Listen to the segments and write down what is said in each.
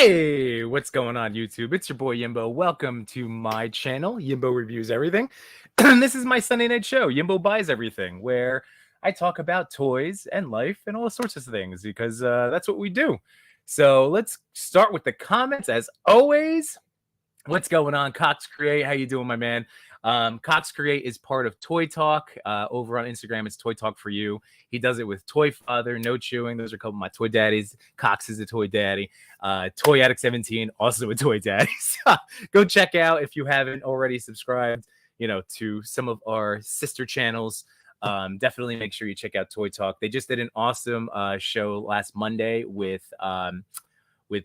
Hey, what's going on, YouTube? It's your boy Yimbo. Welcome to my channel, Yimbo Reviews Everything. This is my Sunday night show, Yimbo Buys Everything, where I talk about toys and life and all sorts of things because that's what we do. So let's start with the comments as always. What's going on, Cox Create? How you doing, my man? Cox Create is part of Toy Talk. Over on Instagram, it's Toy Talk for You. He does it with Toy Father, No Chewing. Those are a couple of my toy daddies. Cox is a toy daddy. Toy Addict 17, also a toy daddy. So go check out if you haven't already subscribed, to some of our sister channels. Definitely make sure you check out Toy Talk. They just did an awesome show last Monday with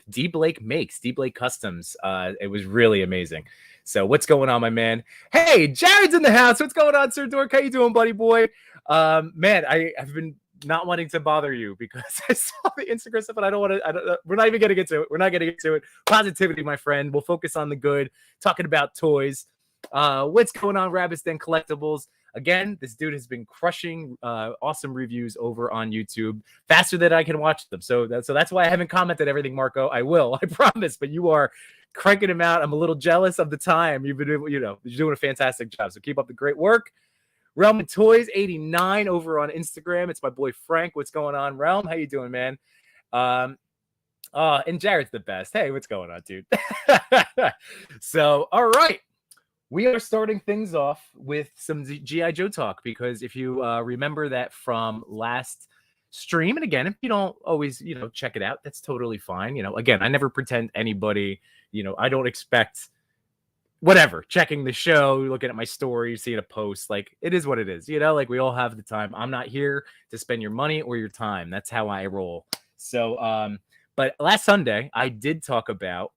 D Blake Customs. It was really amazing. So what's going on, my man? Hey, Jared's in the house. What's going on, Sir Dork? How you doing, buddy boy? Man, I've been not wanting to bother you because I saw the Instagram stuff, but I don't want to. We're not even gonna get to it. We're not gonna get to it. Positivity, my friend. We'll focus on the good. Talking about toys. What's going on, Rabbits Den Collectibles? Again, this dude has been crushing awesome reviews over on YouTube faster than I can watch them. So that's why I haven't commented everything, Marco. I will, I promise. But you are cranking them out. I'm a little jealous of the time. You've been, you're doing a fantastic job. So keep up the great work. Realm of Toys 89 over on Instagram. It's my boy Frank. What's going on, Realm? How you doing, man? And Jared's the best. Hey, what's going on, dude? So, all right. We are starting things off with some G.I. Joe talk because if you remember that from last stream, and again, if you don't always, check it out, that's totally fine. Again, I never pretend anybody, I don't expect whatever, checking the show, looking at my story, seeing a post, like it is what it is, like we all have the time. I'm not here to spend your money or your time. That's how I roll. So, but last Sunday, I did talk about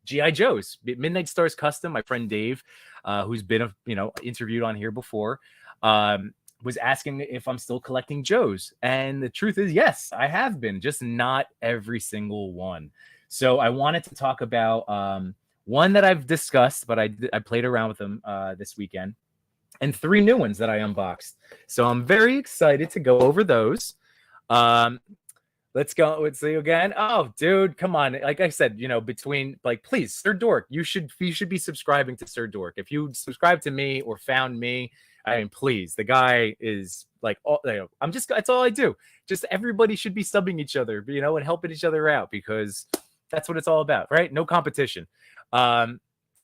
G.I. Joe's Midnight Stars Custom. My friend Dave, who's been interviewed on here before, was asking if I'm still collecting Joes, and the truth is, yes, I have been, just not every single one. So I wanted to talk about one that I've discussed, but I played around with them this weekend, and 3 new ones that I unboxed. So I'm very excited to go over those. Let's go. Let's see again. Oh, dude, come on. Like I said, between please, Sir Dork, you should be subscribing to Sir Dork. If you subscribe to me or found me, I mean, please, the guy is like, that's all I do. Just everybody should be subbing each other, and helping each other out because that's what it's all about, right? No competition.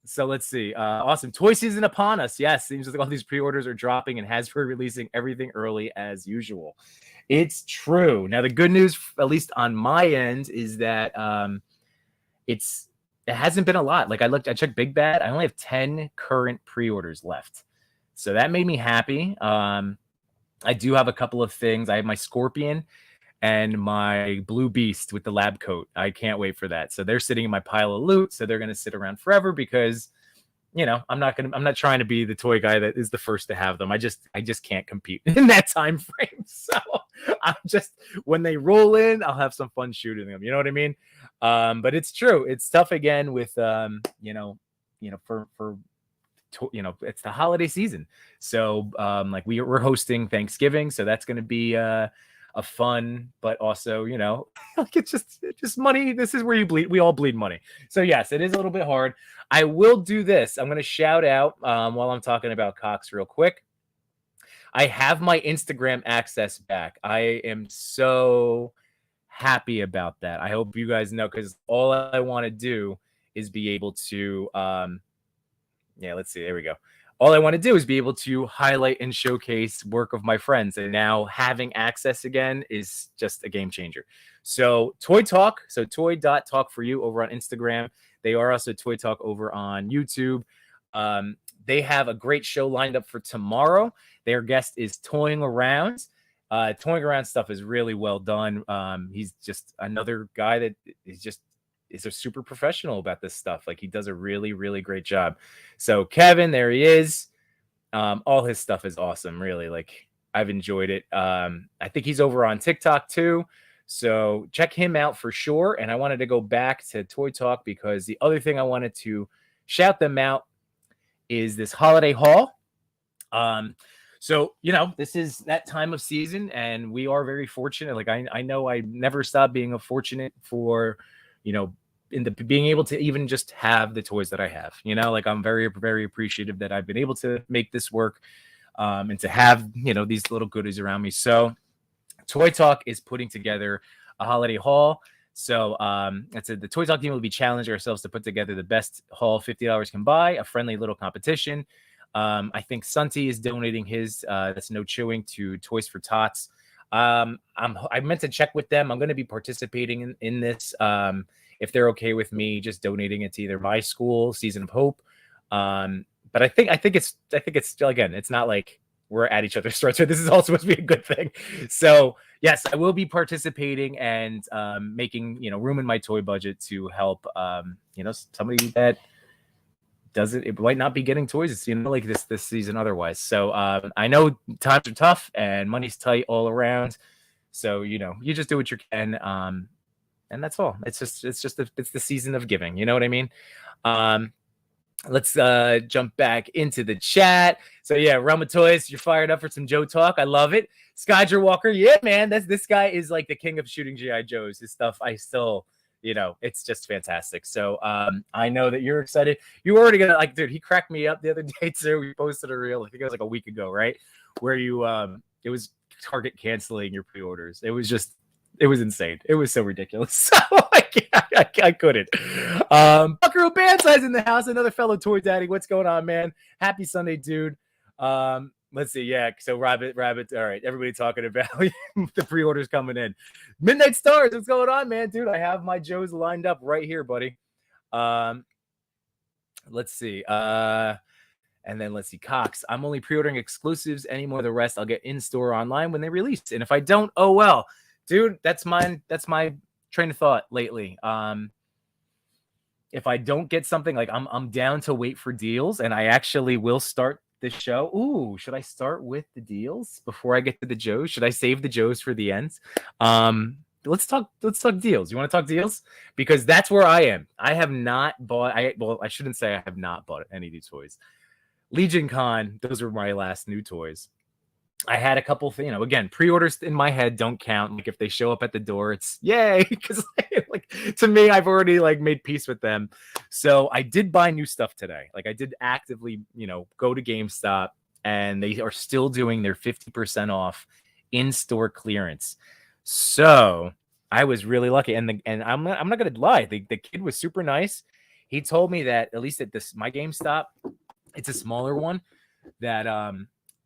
So let's see. Awesome. Toy season upon us. Yes, seems like all these pre-orders are dropping and Hasbro releasing everything early as usual. It's true. Now, the good news, at least on my end, is that it hasn't been a lot. Like I checked Big Bad. I only have 10 current pre-orders left. So that made me happy. I do have a couple of things. I have my Scorpion and my Blue Beast with the lab coat. I can't wait for that. So they're sitting in my pile of loot. So they're going to sit around forever because I'm not trying to be the toy guy that is the first to have them. I just can't compete in that time frame. So I'm just, when they roll in, I'll have some fun shooting them. You know what I mean? But it's true. It's tough again with, it's the holiday season. So we're hosting Thanksgiving. So that's going to be a fun, but also, it's just money. This is where you bleed. We all bleed money. So yes, it is a little bit hard. I will do this. I'm going to shout out while I'm talking about Cox real quick. I have my Instagram access back. I am so happy about that. I hope you guys know, because all I want to do is be able to, let's see. There we go. All I want to do is be able to highlight and showcase work of my friends. And now having access again is just a game changer. So Toy Talk, so toy.talk for you over on Instagram. They are also Toy Talk over on YouTube. They have a great show lined up for tomorrow. Their guest is Toying Around. Toying Around stuff is really well done. He's just another guy that is a super professional about this stuff. Like, he does a really, really great job. So Kevin, there he is. All his stuff is awesome. Really, like, I've enjoyed it. I think he's over on TikTok too. So check him out for sure. And I wanted to go back to Toy Talk because the other thing I wanted to shout them out is this holiday haul. So, this is that time of season and we are very fortunate. Like, I know I never stop being fortunate for, being able to even just have the toys that I have. You know, like I'm very, very appreciative that I've been able to make this work, and to have, you know, these little goodies around me. So Toy Talk is putting together a holiday haul. So that's it. The Toy Talk team will be challenging ourselves to put together the best haul $50 can buy, a friendly little competition. I think Sunty is donating his that's no chewing to Toys for Tots. I meant to check with them. I'm going to be participating in this. If they're okay with me just donating it to either my school, Season of Hope. But I think it's still, again, it's not like we're at each other's throats. So this is all supposed to be a good thing. So yes, I will be participating and making, you know, room in my toy budget to help, you know, somebody that it might not be getting toys, you know, like this season otherwise. So I know times are tough and money's tight all around. So, you know, you just do what you can. And that's all. It's the season of giving. You know what I mean? Let's jump back into the chat. So yeah, Realm of Toys, you're fired up for some Joe talk. I love it. Skyger Walker, yeah, man, this guy is like the king of shooting GI Joes. His stuff, I still, you know, it's just fantastic. So I know that you're excited. You already gonna, like, dude, he cracked me up the other day too. We posted a reel, I think it was like a week ago, right? Where you it was Target canceling your pre-orders. It was insane. It was so ridiculous. So I couldn't. Buckaroo Bandsize in the house, another fellow toy daddy. What's going on, man? Happy Sunday, dude. Let's see. Yeah, so Rabbit. All right, everybody talking about the pre-orders coming in. Midnight Stars, what's going on, man? Dude, I have my Joes lined up right here, buddy. Let's see. And then let's see, Cox. I'm only pre-ordering exclusives anymore. The rest I'll get in store online when they release. And if I don't, oh well. Dude, that's my train of thought lately. If I don't get something, like I'm down to wait for deals, and I actually will start the show. Ooh, should I start with the deals before I get to the Joes? Should I save the Joes for the end? Let's talk deals. You want to talk deals? Because that's where I am. I have not bought, I shouldn't say I have not bought any new toys. Legion Con, those were my last new toys. I had a couple things, you know, again, pre-orders in my head don't count. Like if they show up at the door, it's yay. Because like to me, I've already like made peace with them. So I did buy new stuff today. Like I did actively, you know, go to GameStop, and they are still doing their 50% off in-store clearance. So I was really lucky. And I'm not gonna lie, the kid was super nice. He told me that, at least at my GameStop, it's a smaller one, that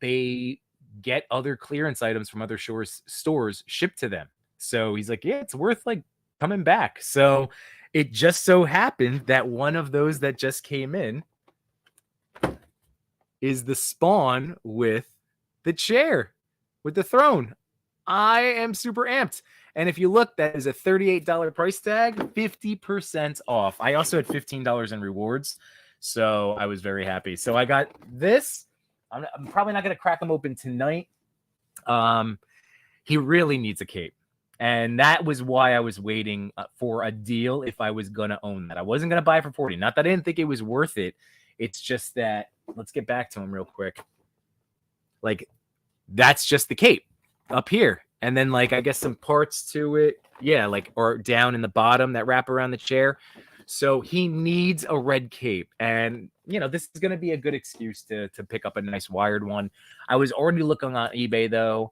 they get other clearance items from other stores shipped to them. So he's like, yeah, it's worth like coming back. So it just so happened that one of those that just came in is the Spawn with the chair, with the throne. I am super amped. And if you look, that is a $38 price tag, 50% off. I also had $15 in rewards, so I was very happy. So I got this. I'm probably not going to crack them open tonight. He really needs a cape. And that was why I was waiting for a deal if I was going to own that. I wasn't going to buy it for 40. Not that I didn't think it was worth it. It's just that, let's get back to him real quick. Like, that's just the cape up here. And then, like, I guess some parts to it. Yeah, like, or down in the bottom that wrap around the chair. So he needs a red cape. And, you know, this is going to be a good excuse to pick up a nice wired one. I was already looking on eBay, though.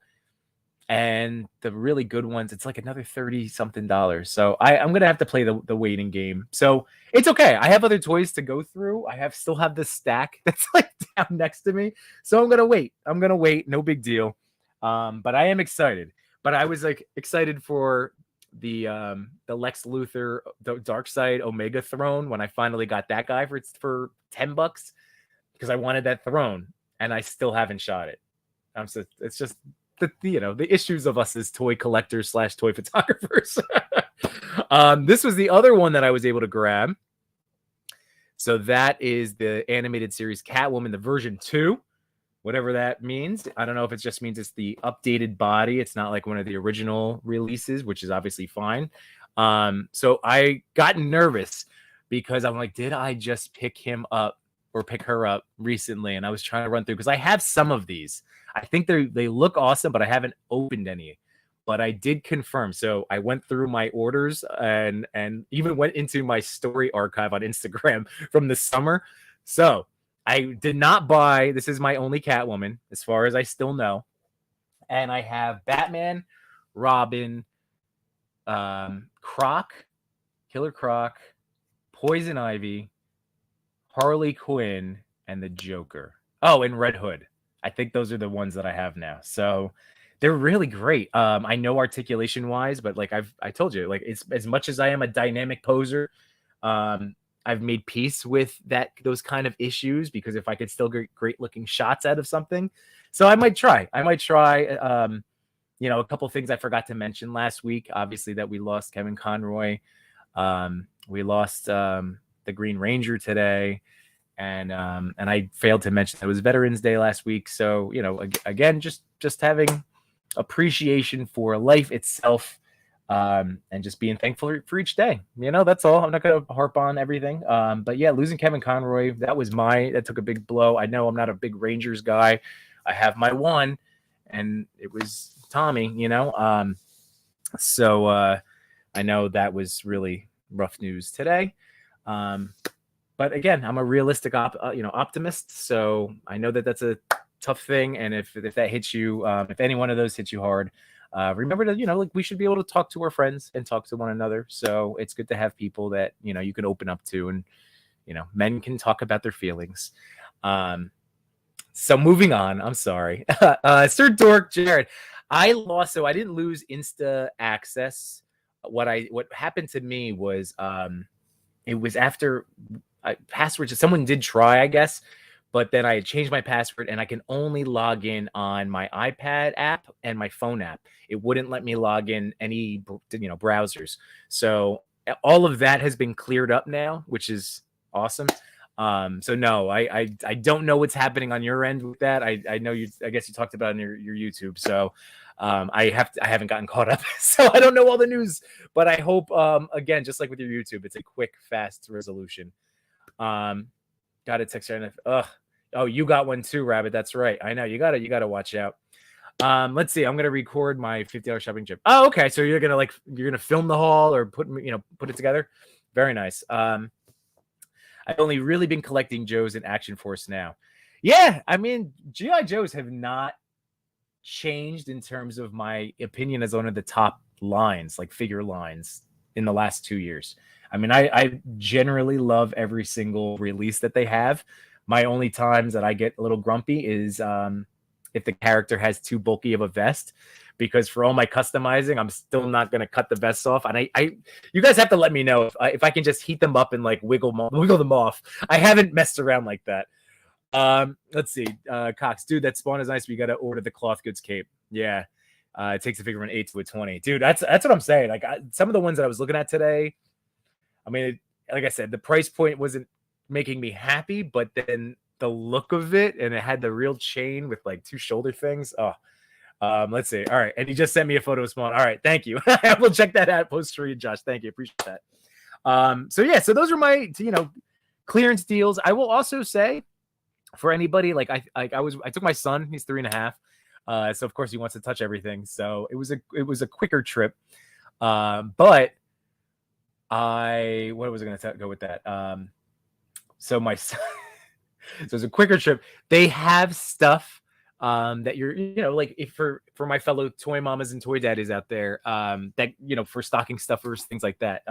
And the really good ones, it's like another $30-something. So I'm going to have to play the waiting game. So it's okay. I have other toys to go through. I still have this stack that's like down next to me. So I'm going to wait. No big deal. But I am excited. But I was like excited for the Lex Luthor, the Darkseid Omega throne when I finally got that guy for $10 because I wanted that throne, and I still haven't shot it. It's just the issues of us as toy collectors / toy photographers. This was the other one that I was able to grab. So that is the animated series Catwoman, the version 2. Whatever that means. I don't know if it just means it's the updated body. It's not like one of the original releases, which is obviously fine. So I got nervous because I'm like, did I just pick him up or pick her up recently? And I was trying to run through because I have some of these. I think they look awesome, but I haven't opened any. but I did confirm. So I went through my orders and even went into my story archive on Instagram from the summer. So I did not buy. This is my only Catwoman, as far as I still know. And I have Batman, Robin, Croc, Killer Croc, Poison Ivy, Harley Quinn, and the Joker. Oh, and Red Hood. I think those are the ones that I have now. So they're really great. I know articulation wise, but like I told you, like it's as much as I am a dynamic poser, I've made peace with those kind of issues, because if I could still get great looking shots out of something, so I might try. A couple things I forgot to mention last week. Obviously, that we lost Kevin Conroy. We lost the Green Ranger today, and I failed to mention it was Veterans Day last week. So again, just having appreciation for life itself, and just being thankful for each day. That's all. I'm not going to harp on everything. But yeah, losing Kevin Conroy, that took a big blow. I know I'm not a big Rangers guy. I have my one, and it was Tommy, so I know that was really rough news today. But again, I'm a realistic optimist, so I know that that's a tough thing. And if that hits you, if any one of those hits you hard, remember that we should be able to talk to our friends and talk to one another. So it's good to have people that you can open up to, and men can talk about their feelings. So moving on, I'm sorry. Sir Dork Jared, I didn't lose Insta access. What happened to me was it was after passwords. Someone did try, I guess, but then I had changed my password, and I can only log in on my iPad app and my phone app. It wouldn't let me log in any browsers. So all of that has been cleared up now, which is awesome. So no, I don't know what's happening on your end with that. I know I guess you talked about it on your YouTube. So I haven't gotten caught up, so I don't know all the news, but I hope again, just like with your YouTube, it's a quick, fast resolution. Got a text right now. Oh, you got one too, Rabbit. That's right. I know you gotta watch out. Let's see. I'm gonna record my $50 shopping trip. Oh, okay. So you're gonna film the haul or put it together. Very nice. I've only really been collecting Joes in Action Force now. Yeah, I mean, G.I. Joes have not changed in terms of my opinion as one of the top lines, like figure lines, in the last 2 years. I mean, I generally love every single release that they have. My only times that I get a little grumpy is if the character has too bulky of a vest, because for all my customizing, I'm still not going to cut the vests off. And you guys have to let me know if I can just heat them up and like wiggle them off. I haven't messed around like that. Let's see. Cox, dude, that spawn is nice, but you got to order the cloth goods cape. Yeah. It takes a figure from an 8 to a 20. Dude, that's what I'm saying. Like some of the ones that I was looking at today, I mean, like I said, the price point wasn't making me happy, but then the look of it, and it had the real chain with like 2 shoulder things. Oh, let's see. All right. And he just sent me a photo of Spawn. All right. Thank you. We'll check that out post for you, Josh. Thank you. Appreciate that. So yeah, so those are my, clearance deals. I will also say for anybody, like I took my son, he's 3.5. So of course he wants to touch everything. So it was a quicker trip. But what was I going to go with that? So my son, so it's a quicker trip. They have stuff that you're, like if for my fellow toy mamas and toy daddies out there, that, for stocking stuffers, things like that,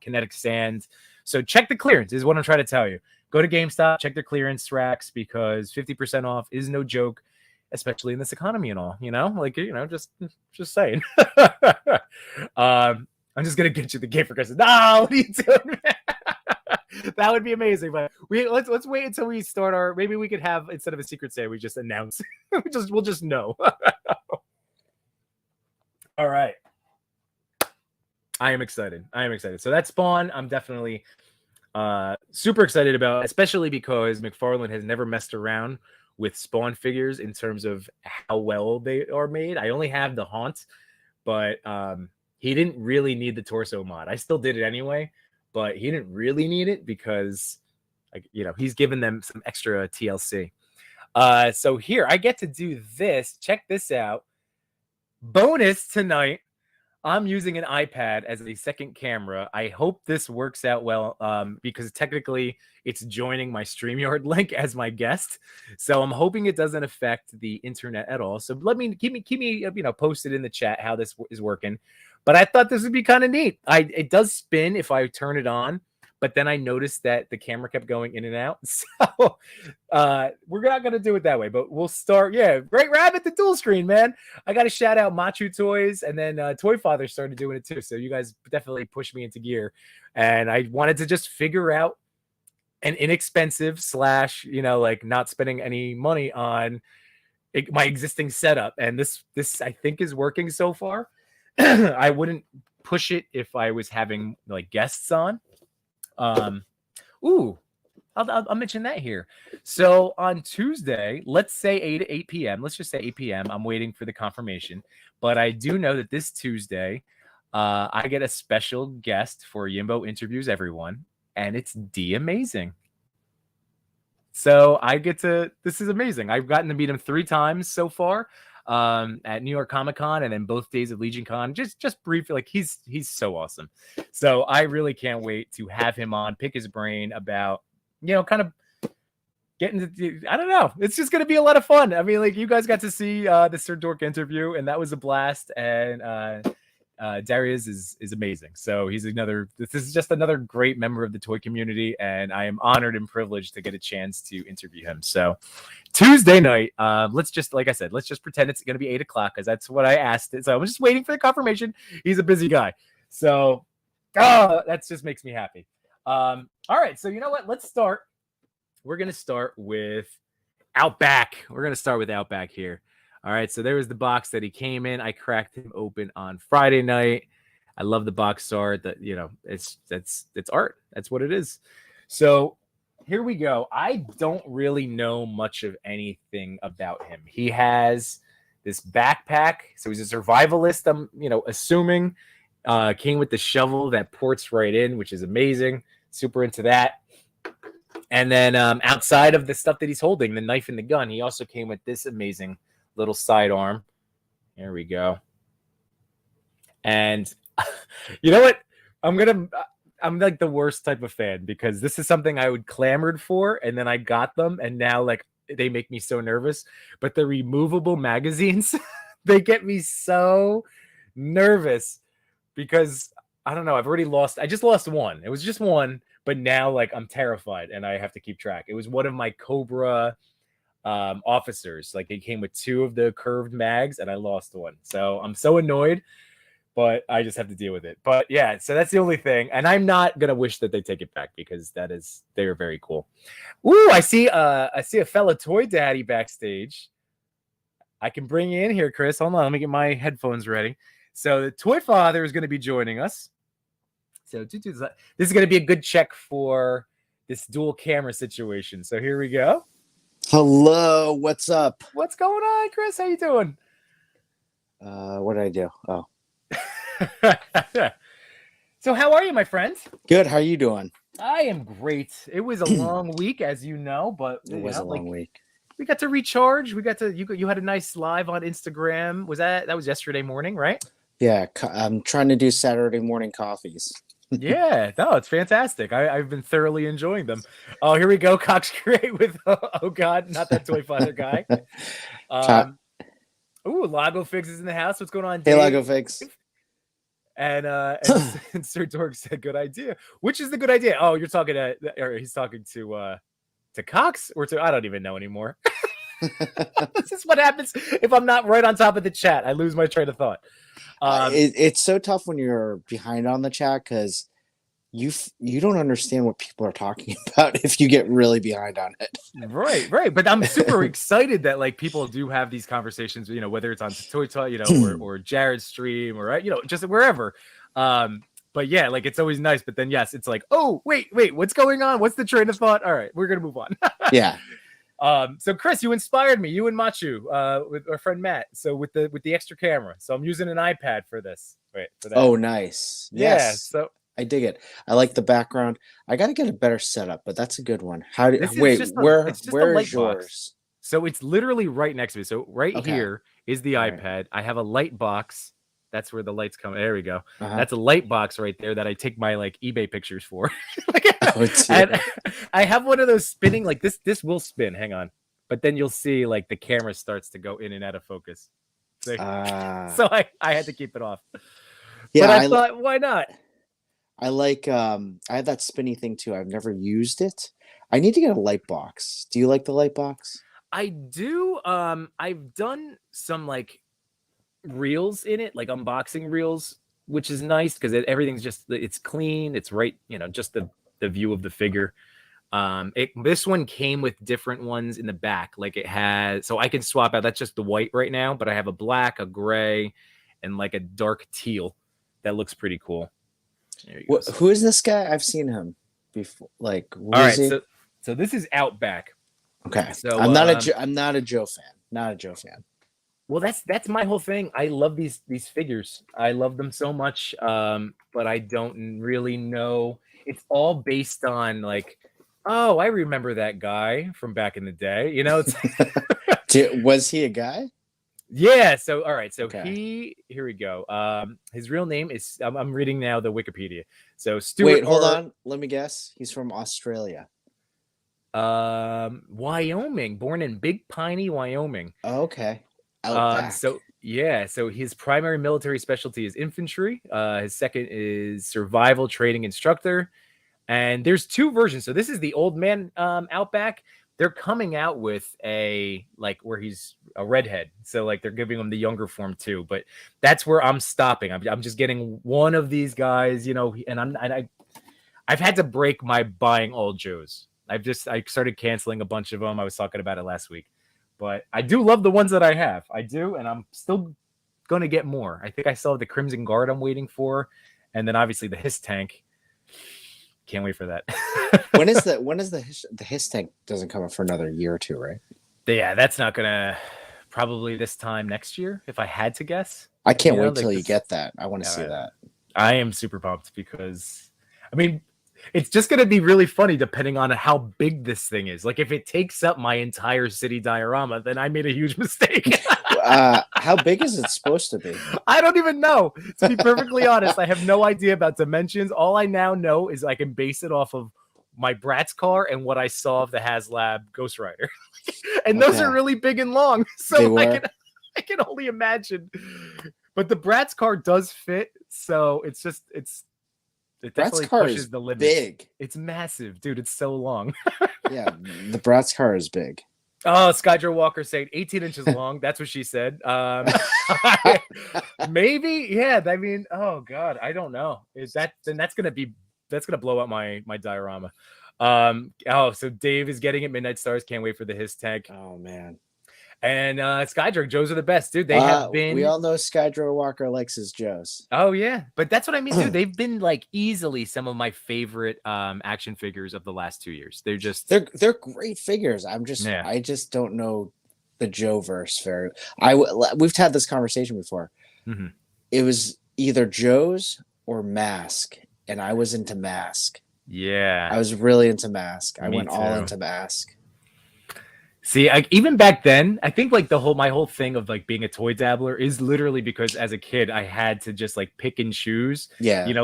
kinetic sand. So check the clearance is what I'm trying to tell you. Go to GameStop, check their clearance racks, because 50% off is no joke, especially in this economy and all, just saying. I'm just going to get you the game for Christmas. No, what are you doing, man? That would be amazing, but let's wait until we start maybe we could have, instead of a secret sale, we just announce. we'll just know. All right. I am excited. So that Spawn, I'm definitely super excited about, especially because McFarlane has never messed around with Spawn figures in terms of how well they are made. I only have the Haunt, but he didn't really need the torso mod. I still did it anyway, but he didn't really need it because, he's given them some extra TLC. So here I get to do this. Check this out. Bonus tonight, I'm using an iPad as a second camera. I hope this works out well because technically it's joining my StreamYard link as my guest. So I'm hoping it doesn't affect the internet at all. So keep me posted in the chat how this is working. But I thought this would be kind of neat. It does spin if I turn it on, but then I noticed that the camera kept going in and out. So we're not going to do it that way, but we'll start. Yeah, Great Rabbit, the dual screen, man. I got to shout out Machu Toys, and then Toy Father started doing it too. So you guys definitely pushed me into gear. And I wanted to just figure out an inexpensive / like not spending any money on my existing setup. And this I think is working so far. I wouldn't push it if I was having like guests on. I'll mention that here. So on Tuesday, let's say 8 p.m. Let's just say 8 p.m. I'm waiting for the confirmation, but I do know that this Tuesday, I get a special guest for Yimbo Interviews Everyone, and it's D Amazing. So this is amazing. I've gotten to meet him 3 times so far. At New York Comic Con and then both days of Legion Con, just briefly. Like he's so awesome. So I really can't wait to have him on, pick his brain about, kind of getting to, I don't know. It's just going to be a lot of fun. I mean, like you guys got to see the Sir Dork interview and that was a blast. And Darius is amazing. So this is just another great member of the toy community. And I am honored and privileged to get a chance to interview him. So Tuesday night, let's just pretend it's going to be 8 o'clock because that's what I asked. So I'm just waiting for the confirmation. He's a busy guy. So that just makes me happy. All right. So you know what? Let's start. We're going to start with Outback. We're going to start with Outback here. All right, so there was the box that he came in. I cracked him open on Friday night. I love the box art. That it's art. That's what it is. So here we go. I don't really know much of anything about him. He has this backpack, so he's a survivalist. I'm assuming came with the shovel that ports right in, which is amazing. Super into that. And then outside of the stuff that he's holding, the knife and the gun, he also came with this amazing little sidearm. Here we go. And you know what? I'm like the worst type of fan because this is something I would clamored for and then I got them and now like they make me so nervous. But the removable magazines, they get me so nervous because I don't know. I just lost one. It was just one, but now like I'm terrified and I have to keep track. It was one of my Cobra officers. Like they came with 2 of the curved mags and I lost one. So I'm so annoyed, but I just have to deal with it. But yeah, so that's the only thing. And I'm not going to wish that they take it back because they were very cool. Ooh, I see a fellow toy daddy backstage. I can bring you in here, Chris. Hold on. Let me get my headphones ready. So the Toy Father is going to be joining us. So this is going to be a good check for this dual camera situation. So here we go. Hello, what's up? What's going on, Chris? How you doing? What did I do? Oh. So how are you, my friend? Good. How are you doing? I am great. It was a long week, as you know, but it was a long week. We got to recharge. You had a nice live on Instagram. That was yesterday morning, right? Yeah, I'm trying to do Saturday morning coffees. Yeah, no, it's fantastic. I've been thoroughly enjoying them. Oh, here we go. Cox Great with oh god, not that Toy Father guy. Lago Figs is in the house. What's going on, Dave? Hey, Lago Figs. And Sir Dork said, "Good idea." Which is the good idea? Oh, you're talking or he's talking to Cox or to I don't even know anymore. This is what happens if I'm not right on top of the chat. I lose my train of thought. It's so tough when you're behind on the chat because you don't understand what people are talking about if you get really behind on it. Right. But I'm super excited that like people do have these conversations, whether it's on Toy Talk, or Jared's stream or, just wherever. But yeah, like it's always nice. But then, yes, it's like, oh, wait, what's going on? What's the train of thought? All right, we're going to move on. Yeah. So Chris, you inspired me, you and Machu, with our friend Matt. So with the extra camera. So I'm using an iPad for this. Wait, for that. Oh, nice. Yeah. Yes. So I dig it. I like the background. I got to get a better setup, but that's a good one. Where is yours? So it's literally right next to me. So right here is the Right. iPad. I have a light box. That's where the lights come. There we go. Uh-huh. That's a light box right there that I take my like eBay pictures for. Oh, And I have one of those spinning like this. This will spin. Hang on, but then you'll see like the camera starts to go in and out of focus. See? So I had to keep it off. Yeah, but I thought, why not? I like I have that spinny thing too. I've never used it. I need to get a light box. Do you like the light box? I do. I've done some like reels in it, like unboxing reels, which is nice because everything's just it's clean. It's right, just the view of the figure. This one came with different ones in the back, like it has, so I can swap out. That's just the white right now, but I have a black, a gray, and like a dark teal that looks pretty cool. There you go. Who is this guy? I've seen him before. Like, all right, so this is Outback. Okay, so I'm not a Joe fan. Not a Joe fan. Well, that's my whole thing. I love these figures. I love them so much, but I don't really know. It's all based on like, oh, I remember that guy from back in the day. It's Was he a guy? Yeah. So all right. So Okay. here we go. His real name is I'm reading now the Wikipedia. So Stuart. Wait, hold on. Let me guess. He's from Australia. Wyoming. Born in Big Piney, Wyoming. Oh, okay. So his primary military specialty is infantry. His second is survival training instructor. And there's two versions. So this is the old man Outback. They're coming out with a like where he's a redhead. So like they're giving him the younger form too. But that's where I'm stopping. I'm just getting one of these guys, and I've had to break my buying all Joes. I started canceling a bunch of them. I was talking about it last week. But I do love the ones that I have. I do, and I'm still going to get more. I think I still have the Crimson Guard I'm waiting for, and then obviously the Hiss Tank. Can't wait for that. When is the Hiss Tank doesn't come up for another year or two, right? Yeah, that's not gonna probably this time next year, if I had to guess. I can't wait till you get that. I want to see that. I am super pumped because, I mean, it's just going to be really funny depending on how big this thing is. Like if it takes up my entire city diorama, then I made a huge mistake. How big is it supposed to be? I don't even know. To be perfectly honest, I have no idea about dimensions. All I now know is I can base it off of my Bratz car and what I saw of the HasLab Ghost Rider. And those are really big and long. So I can only imagine. But the Bratz car does fit. So it definitely pushes the limit. Big. It's massive, dude. It's so long. Yeah, the Bratz car is big. Oh, Skydra Walker saying 18 inches long. That's what she said. Maybe, yeah. I mean, oh god, I don't know. That's gonna blow up my diorama. So Dave is getting it. Midnight Stars. Can't wait for the Hiss Tank. Oh man. And Skydra Joes are the best, dude. They have been. We all know Skydra Walker likes his Joes. Oh yeah, but that's what I mean, dude. They've been like easily some of my favorite action figures of the last 2 years. They're great figures. I just don't know the Joe verse very. We've had this conversation before. Mm-hmm. It was either Joe's or Mask, and I was into Mask. Yeah, I was really into Mask. I went too. all into Mask. See, even back then, I think like my whole thing of like being a toy dabbler is literally because as a kid, I had to just like pick and choose,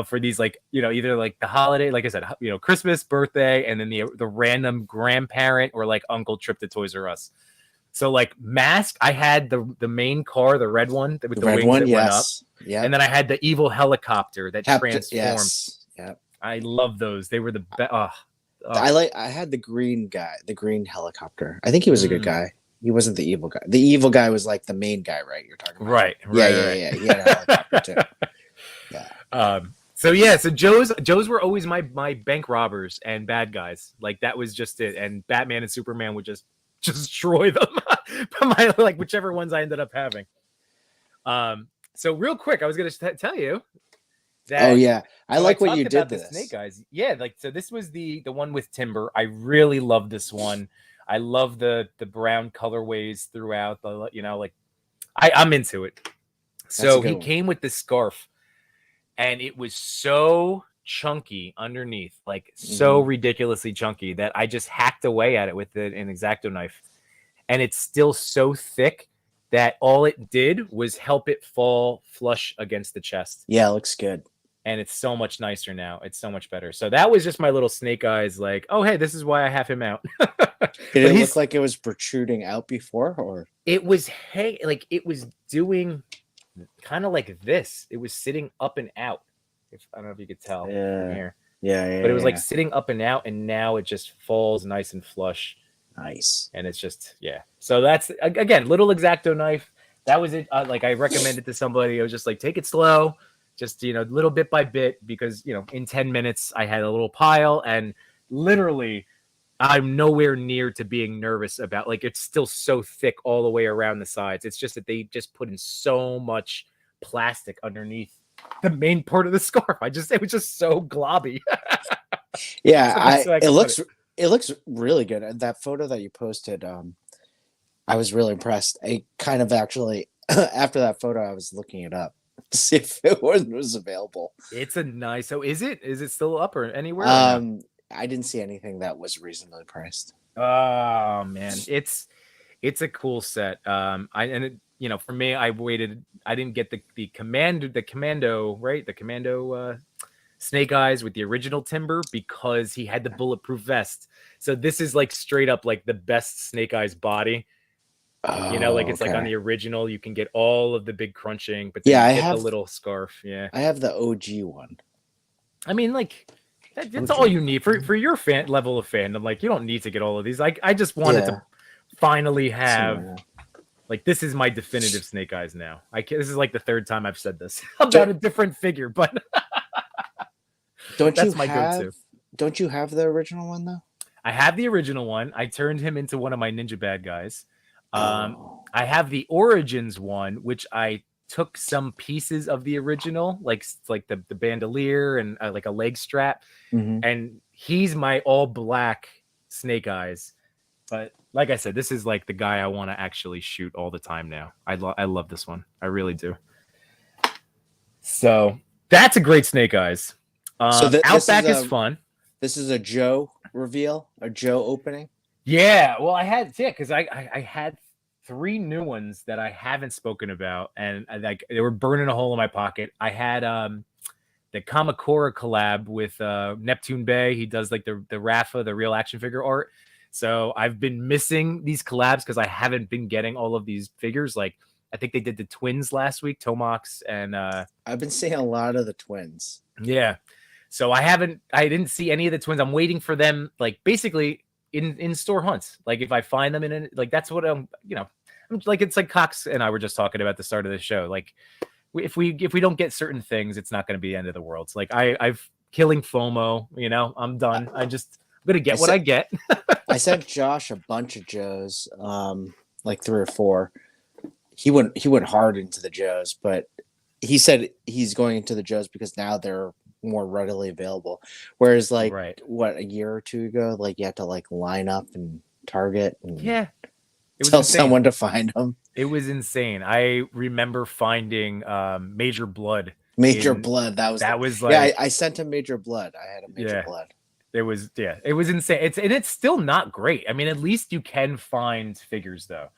for these like, either like the holiday, like I said, Christmas, birthday, and then the random grandparent or like uncle trip to Toys R Us. So like Mask, I had the main car, the red one with the wings that went up. Yeah. And then I had the evil helicopter that transformed. Yes. Yeah. I love those. They were the best. I had the green guy, the green helicopter. I think he was a good guy. He wasn't the evil guy. The evil guy was like the main guy, right? You're talking about. Right. Yeah. He had a helicopter too. Yeah. So Joes were always my bank robbers and bad guys. Like that was just it. And Batman and Superman would just destroy them. Like whichever ones I ended up having. So real quick, I was gonna tell you. I like what you did this. Snake Eyes. Yeah, like so this was the one with Timber. I really love this one. I love the brown colorways throughout I'm into it. So he came with this scarf and it was so chunky underneath, like so ridiculously chunky that I just hacked away at it with an X-Acto knife. And it's still so thick that all it did was help it fall flush against the chest. Yeah, it looks good. And it's so much nicer now. It's so much better. So that was just my little Snake Eyes, like, oh, hey, this is why I have him out. Did it look like it was protruding out before, or it was like it was doing kind of like this. It was sitting up and out. I don't know if you could tell from here. Yeah, but it was like sitting up and out, and now it just falls nice and flush. Nice. And it's just, yeah. So that's, again, little X-Acto knife. That was it. Like, I recommended to somebody. I was just like, take it slow, just, little bit by bit, because, in 10 minutes I had a little pile, and literally I'm nowhere near to being nervous about, like, it's still so thick all the way around the sides. It's just that they just put in so much plastic underneath the main part of the scarf. It was just so globby. Yeah, it looks really good. And that photo that you posted, I was really impressed. I kind of actually after that photo, I was looking it up to see if it was available. It's a nice. So is it still up or anywhere? I didn't see anything that was reasonably priced. Oh man, it's a cool set. For me, I waited. I didn't get the commando, right? The commando Snake Eyes with the original timber, because he had the bulletproof vest. So this is like straight up like the best Snake Eyes body. It's like on the original, you can get all of the big crunching, but then you get the little scarf. Yeah, I have the OG one. I mean, like, that's all you need for your fan level of fandom. Like, you don't need to get all of these. Like, I just wanted to finally have, like, this is my definitive Snake Eyes now. This is like the third time I've said this about a different figure, but that's my go-to. Don't you have the original one though? I have the original one. I turned him into one of my ninja bad guys. I have the Origins one, which I took some pieces of the original, like the bandolier and like a leg strap, and he's my all black Snake Eyes. But like I said, this is like the guy I want to actually shoot all the time now. I love this one. I really do. So that's a great Snake Eyes. Outback is fun. This is a Joe reveal, a Joe opening. Yeah, well, because I had 3 new ones that I haven't spoken about, and like they were burning a hole in my pocket. I had the Kamakura collab with Neptune Bay. He does like the Rafa, the real action figure art. So I've been missing these collabs because I haven't been getting all of these figures. Like, I think they did the twins last week, Tomox, and I've been seeing a lot of the twins. Yeah. So I didn't see any of the twins. I'm waiting for them, like, basically in store hunts. Like, if I find them like, that's what I'm like, it's like Cox and I were just talking about at the start of the show. Like, if we don't get certain things, it's not going to be the end of the world. So, like, I've killing FOMO, I'm done. I'm going to get what I get. I sent Josh a bunch of Joes, like 3 or 4. He went hard into the Joes, but he said he's going into the Joes because now they're more readily available. Whereas, like, a year or 2 ago, like, you had to like line up and target and it was tell insane. someone to find them. It was insane. I remember finding Major Blood. Blood. That was like, yeah. I sent him Major Blood. I had a Major Blood. It was insane. It's still not great. I mean, at least you can find figures though.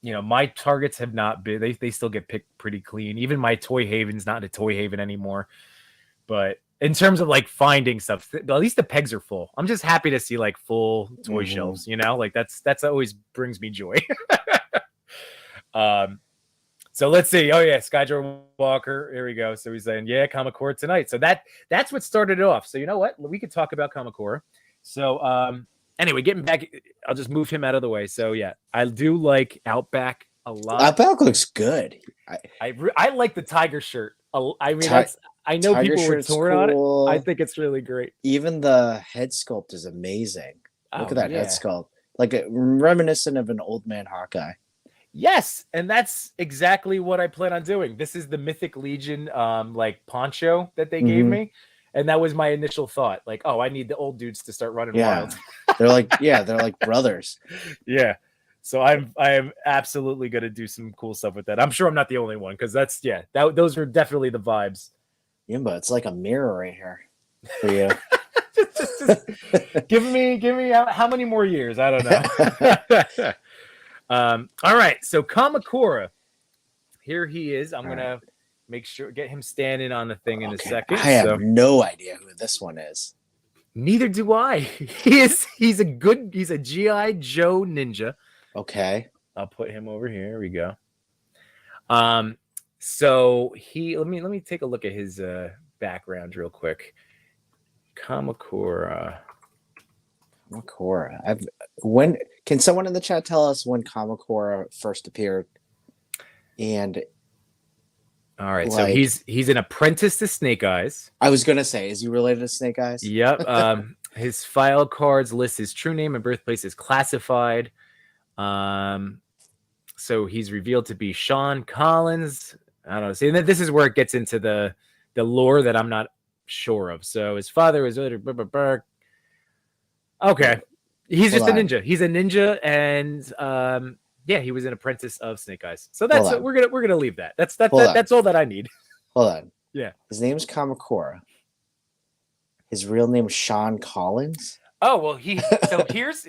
My targets have not been, they still get picked pretty clean. Even my Toy Haven's not a Toy Haven anymore. But in terms of like finding stuff, at least the pegs are full. I'm just happy to see like full toy shelves, like that's that's brings me joy. So let's see. Oh yeah, Skyjar Walker. Here we go. So he's saying, yeah, Kamakura tonight. So that's what started it off. So you know what? We could talk about Kamakura. So anyway, getting back, I'll just move him out of the way. So yeah, I do like Outback a lot. Outback looks good. I like the tiger shirt. I mean, I know people were torn on it. I think it's really great. Even the head sculpt is amazing. Look at that head sculpt, like reminiscent of an old man Hawkeye. Yes, and that's exactly what I plan on doing. This is the Mythic Legion like poncho that they gave me. And that was my initial thought. Like, oh, I need the old dudes to start running wild. they're like brothers. Yeah. So I am absolutely going to do some cool stuff with that. I'm sure I'm not the only one, because those were definitely the vibes. Yimbo, it's like a mirror right here for you. just give me how many more years? I don't know. All right, so Kamakura, here he is. I'm All gonna make sure get him standing on the thing in a second. I have no idea who this one is. Neither do I. He's a GI Joe ninja. Okay. I'll put him over here. Here we go. So let me take a look at his background real quick. Kamakura. When can someone in the chat tell us when Kamakura first appeared? And all right, so he's an apprentice to Snake Eyes. I was gonna say, is he related to Snake Eyes? Yep. His file cards list his true name and birthplace is classified. So he's revealed to be Sean Collins. I don't know. See, this is where it gets into the lore that I'm not sure of. So his father was okay. He's just a ninja. He's a ninja, and yeah, he was an apprentice of Snake Eyes. So that's we're gonna leave that. That's all that I need. Hold on. Yeah. His name's Kamakura. His real name is Sean Collins. Oh well,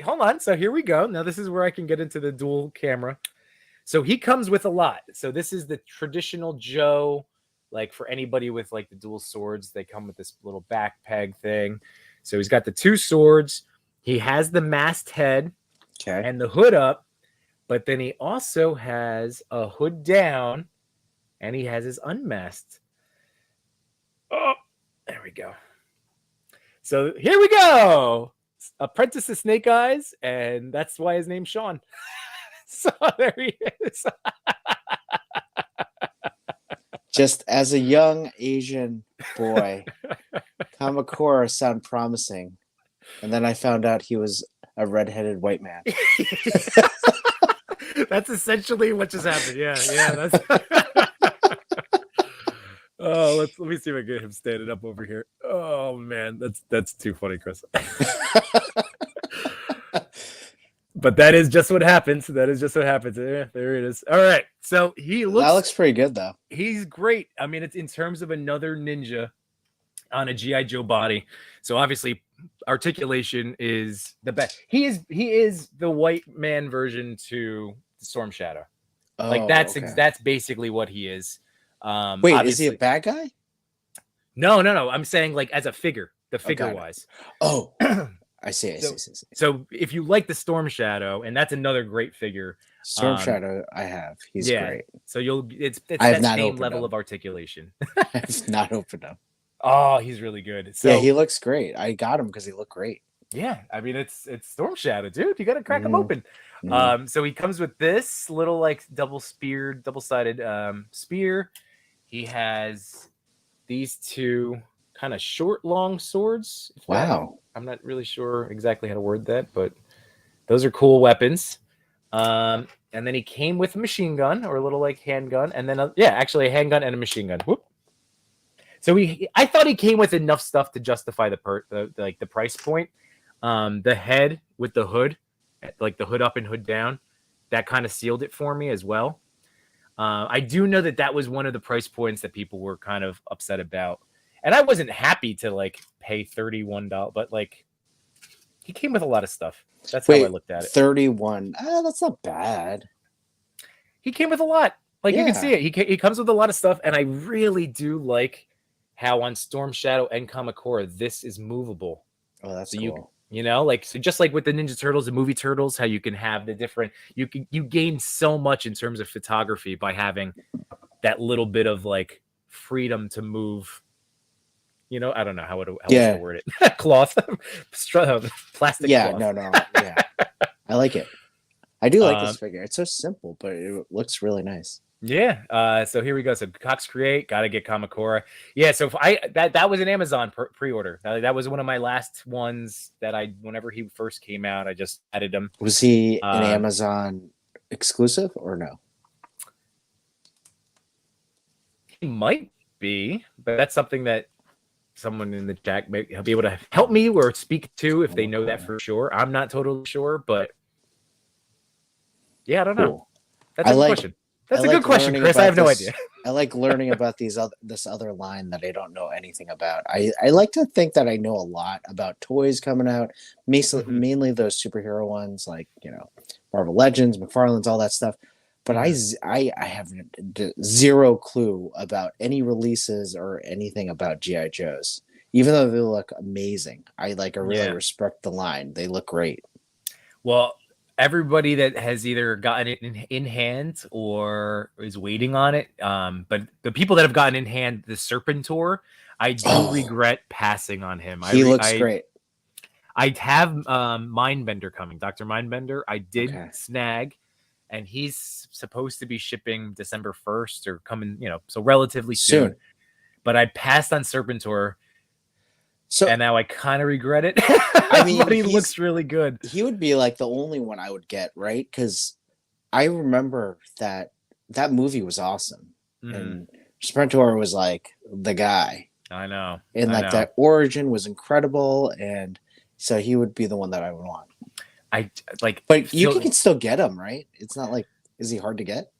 hold on. So here we go. Now this is where I can get into the dual camera. So he comes with a lot. So this is the traditional Joe, like for anybody with like the dual swords, they come with this little back peg thing. So he's got the two swords. He has the masked head and the hood up, but then he also has a hood down and he has his unmasked. Oh, there we go. So here we go. Apprentice to Snake Eyes, and that's why his name's Sean. So there he is. Just as a young Asian boy, Kamakura sounded promising. And then I found out he was a redheaded white man. That's essentially what just happened. Yeah. That's oh, let me see if I can get him standing up over here. Oh man, that's too funny, Chris. But that is just what happens. That is just what happens. Yeah, there it is. All right. So that looks pretty good though. He's great. I mean, it's in terms of another ninja on a G.I. Joe body. So obviously articulation is the best. He is the white man version to Storm Shadow. Like that's basically what he is. Wait, is he a bad guy? No. I'm saying like as a figure, the figure wise. Oh, I see. So if you like the Storm Shadow, and that's another great figure. Storm Shadow, I have. He's great. So it's that same level of articulation. I've not opened him. Oh, he's really good. So, yeah, he looks great. I got him because he looked great. Yeah, I mean it's Storm Shadow, dude. You gotta crack him open. So he comes with this little like double-sided spear. He has these two kind of short, long swords. Wow. I'm not really sure exactly how to word that, but those are cool weapons. And then he came with a machine gun or a little like handgun, and then actually a handgun and a machine gun. Whoop. So I thought he came with enough stuff to justify the price point. The head with the hood, like the hood up and hood down, that kind of sealed it for me as well. I do know that was one of the price points that people were kind of upset about. And I wasn't happy to like pay $31, but like he came with a lot of stuff. That's how I looked at it. 31. That's not bad. He came with a lot. Like you can see it. He comes with a lot of stuff, and I really do like how on Storm Shadow and Kamakura this is movable. Oh, that's so cool. You know, like so just like with the Ninja Turtles, the movie Turtles, how you can have the different you gain so much in terms of photography by having that little bit of like freedom to move. You know, I don't know how to word it. Cloth, plastic. Yeah, cloth. no. Yeah, I like it. I do like this figure. It's so simple, but it looks really nice. Yeah. So here we go. So Cox Create, gotta get Kamakura. Yeah. So that was an Amazon pre-order. That was one of my last ones that whenever he first came out, I just added him. Was he an Amazon exclusive or no? He might be, but that's something that someone in the chat may be able to help me or speak to if they know that for sure. I'm not totally sure, but yeah, I don't know. That's a good question. That's a good question, Chris. I have no idea. I like learning about this other line that I don't know anything about. I like to think that I know a lot about toys coming out, mainly those superhero ones like, you know, Marvel Legends, McFarlane's, all that stuff. But I have zero clue about any releases or anything about G.I. Joes, even though they look amazing. I really respect the line. They look great. Well, everybody that has either gotten it in hand or is waiting on it, but the people that have gotten in hand the Serpentor, I do regret passing on him. He looks great. I have Mindbender coming, Dr. Mindbender. I did snag, and he's supposed to be shipping December 1st or coming, you know, so relatively soon. But I passed on Serpentor. And now I kind of regret it. I mean, but he looks really good. He would be like the only one I would get, right? Because I remember that movie was awesome, and Serpentor was like the guy. I know, and like that origin was incredible, and so he would be the one that I would want. But you can still get him, right? It's not like, is he hard to get?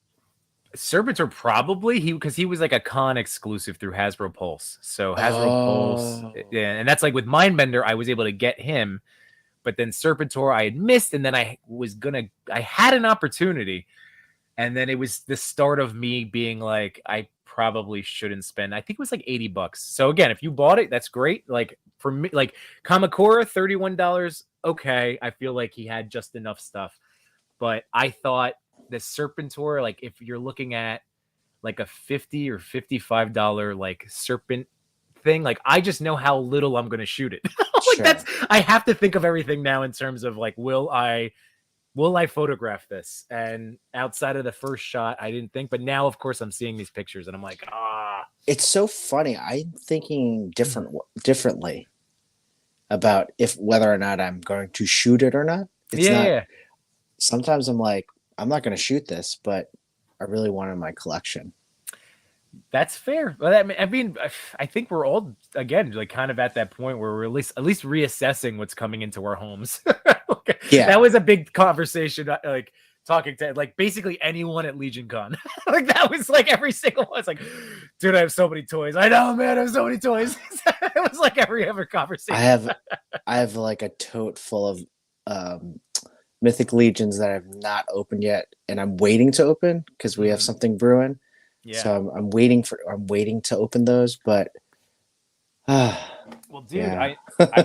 Serpentor probably, because he was like a con exclusive through Hasbro Pulse. So Hasbro Pulse, yeah, and that's like with Mindbender, I was able to get him, but then Serpentor I had missed, and then I had an opportunity, and then it was the start of me being like, I probably shouldn't spend. I think it was like $80. So again, if you bought it, that's great. Like for me, like Kamakura, $31. Okay, I feel like he had just enough stuff, but I thought the Serpentor, like if you're looking at like a $50 or $55 like serpent thing, like I just know how little I'm going to shoot it. Like I have to think of everything now in terms of like, will I photograph this? And outside of the first shot, I didn't think, but now of course I'm seeing these pictures and I'm like, it's so funny. I'm thinking differently about whether or not I'm going to shoot it or not. Sometimes I'm like, I'm not going to shoot this, but I really want it in my collection. That's fair. But I mean, I think we're all, again, like kind of at that point where we're at least reassessing what's coming into our homes. That was a big conversation, like talking to like basically anyone at Legion Con. Like that was like every single one. It's like, dude, I have so many toys. I know, man, I have so many toys. It was like every conversation. I have like a tote full of Mythic Legions that I've not opened yet, and I'm waiting to open because we have something brewing. Yeah. So I'm waiting to open those, but well, dude, I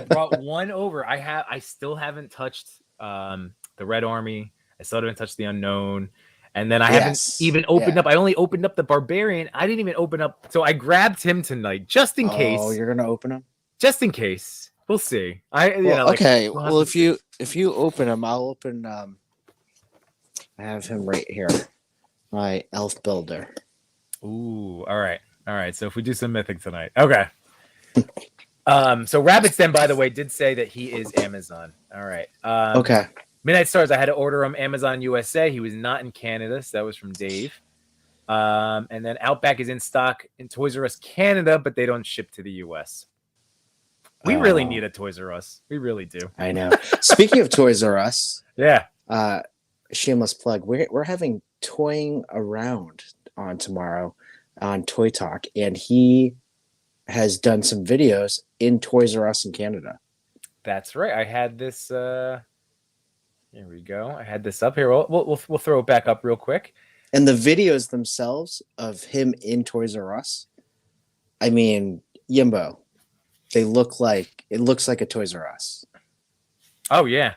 brought one over. I still haven't touched the Red Army. I still haven't touched the Unknown, and then I haven't even opened up. I only opened up the Barbarian. I didn't even open up. So I grabbed him tonight just in case. Oh, you're gonna open him? Just in case. We'll see. Well, if you open him, I'll open. I have him right here. My elf builder. Ooh, all right. So if we do some mythic tonight, okay. So Rabbit's Den, by the way, did say that he is Amazon. All right. Okay. Midnight Stars, I had to order him Amazon USA. He was not in Canada, so that was from Dave. And then Outback is in stock in Toys R Us Canada, but they don't ship to the US. We really need a Toys R Us. We really do. I know. Speaking of Toys R Us, shameless plug. We're having Toying Around on tomorrow on Toy Talk, and he has done some videos in Toys R Us in Canada. That's right. I had this. Here we go. I had this up here. We'll throw it back up real quick. And the videos themselves of him in Toys R Us, I mean, Yimbo. It looks like a Toys R Us. Oh yeah,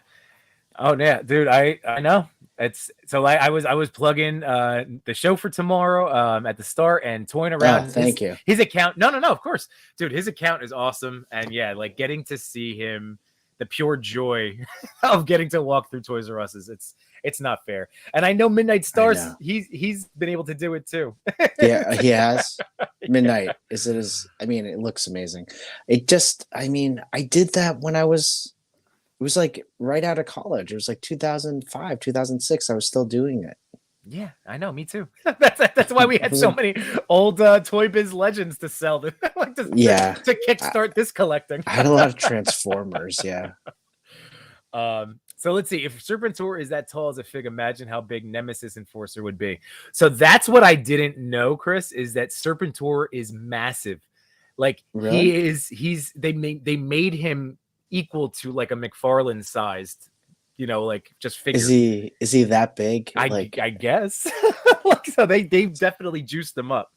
dude. I know. It's so I was plugging the show for tomorrow at the start and toying around. Thank you. His account. No, of course, dude. His account is awesome, and yeah, like getting to see him, the pure joy of getting to walk through Toys R Us it's not fair. And I know Midnight Stars. He's been able to do it too. Yeah, he has. Midnight it looks amazing. It just, I did that when it was like right out of college. It was like 2005, 2006. I was still doing it. Yeah, I know. Me too. That's why we had so many old Toy Biz Legends to sell. To kickstart this collecting. I had a lot of Transformers. Yeah. So let's see. If Serpentor is that tall as a fig, imagine how big Nemesis Enforcer would be. So that's what I didn't know, Chris, is that Serpentor is massive. Like Really? they made him equal to like a McFarlane sized, like just figure. Is he that big? I guess. Like, so they definitely juiced him up.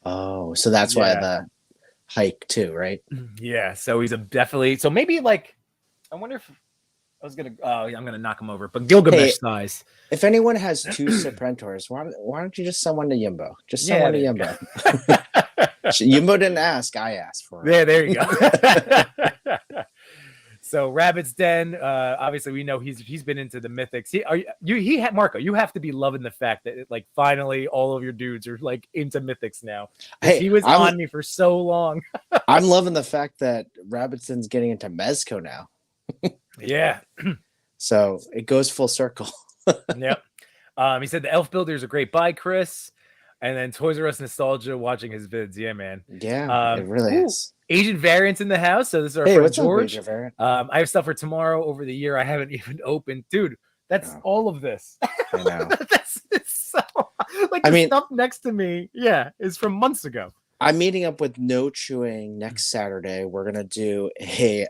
Oh, so that's why the hike too, right? Yeah. So he's definitely. So maybe like, I wonder if I'm gonna knock him over, but Gilgamesh size. If anyone has 2 Serpentors, why don't you just send one to Yimbo? Just send one to Yimbo. Yimbo didn't ask, I asked for it. Yeah, there you go. So Rabbit's Den, obviously we know he's been into the mythics. Marco, you have to be loving the fact that like finally all of your dudes are like into mythics now. Hey, he was on me for so long. I'm loving the fact that Rabbitson's getting into Mezco now. Yeah. So it goes full circle. Yep. He said the Elf Builder is a great buy, Chris. And then Toys R Us Nostalgia watching his vids. Yeah, man. Yeah, it really is. Asian variants in the house. So this is our friend George. Up, I have stuff for tomorrow over the year I haven't even opened. Dude, that's all of this. I know. That's so like stuff next to me, is from months ago. I'm meeting up with No Chewing next Saturday. We're gonna do a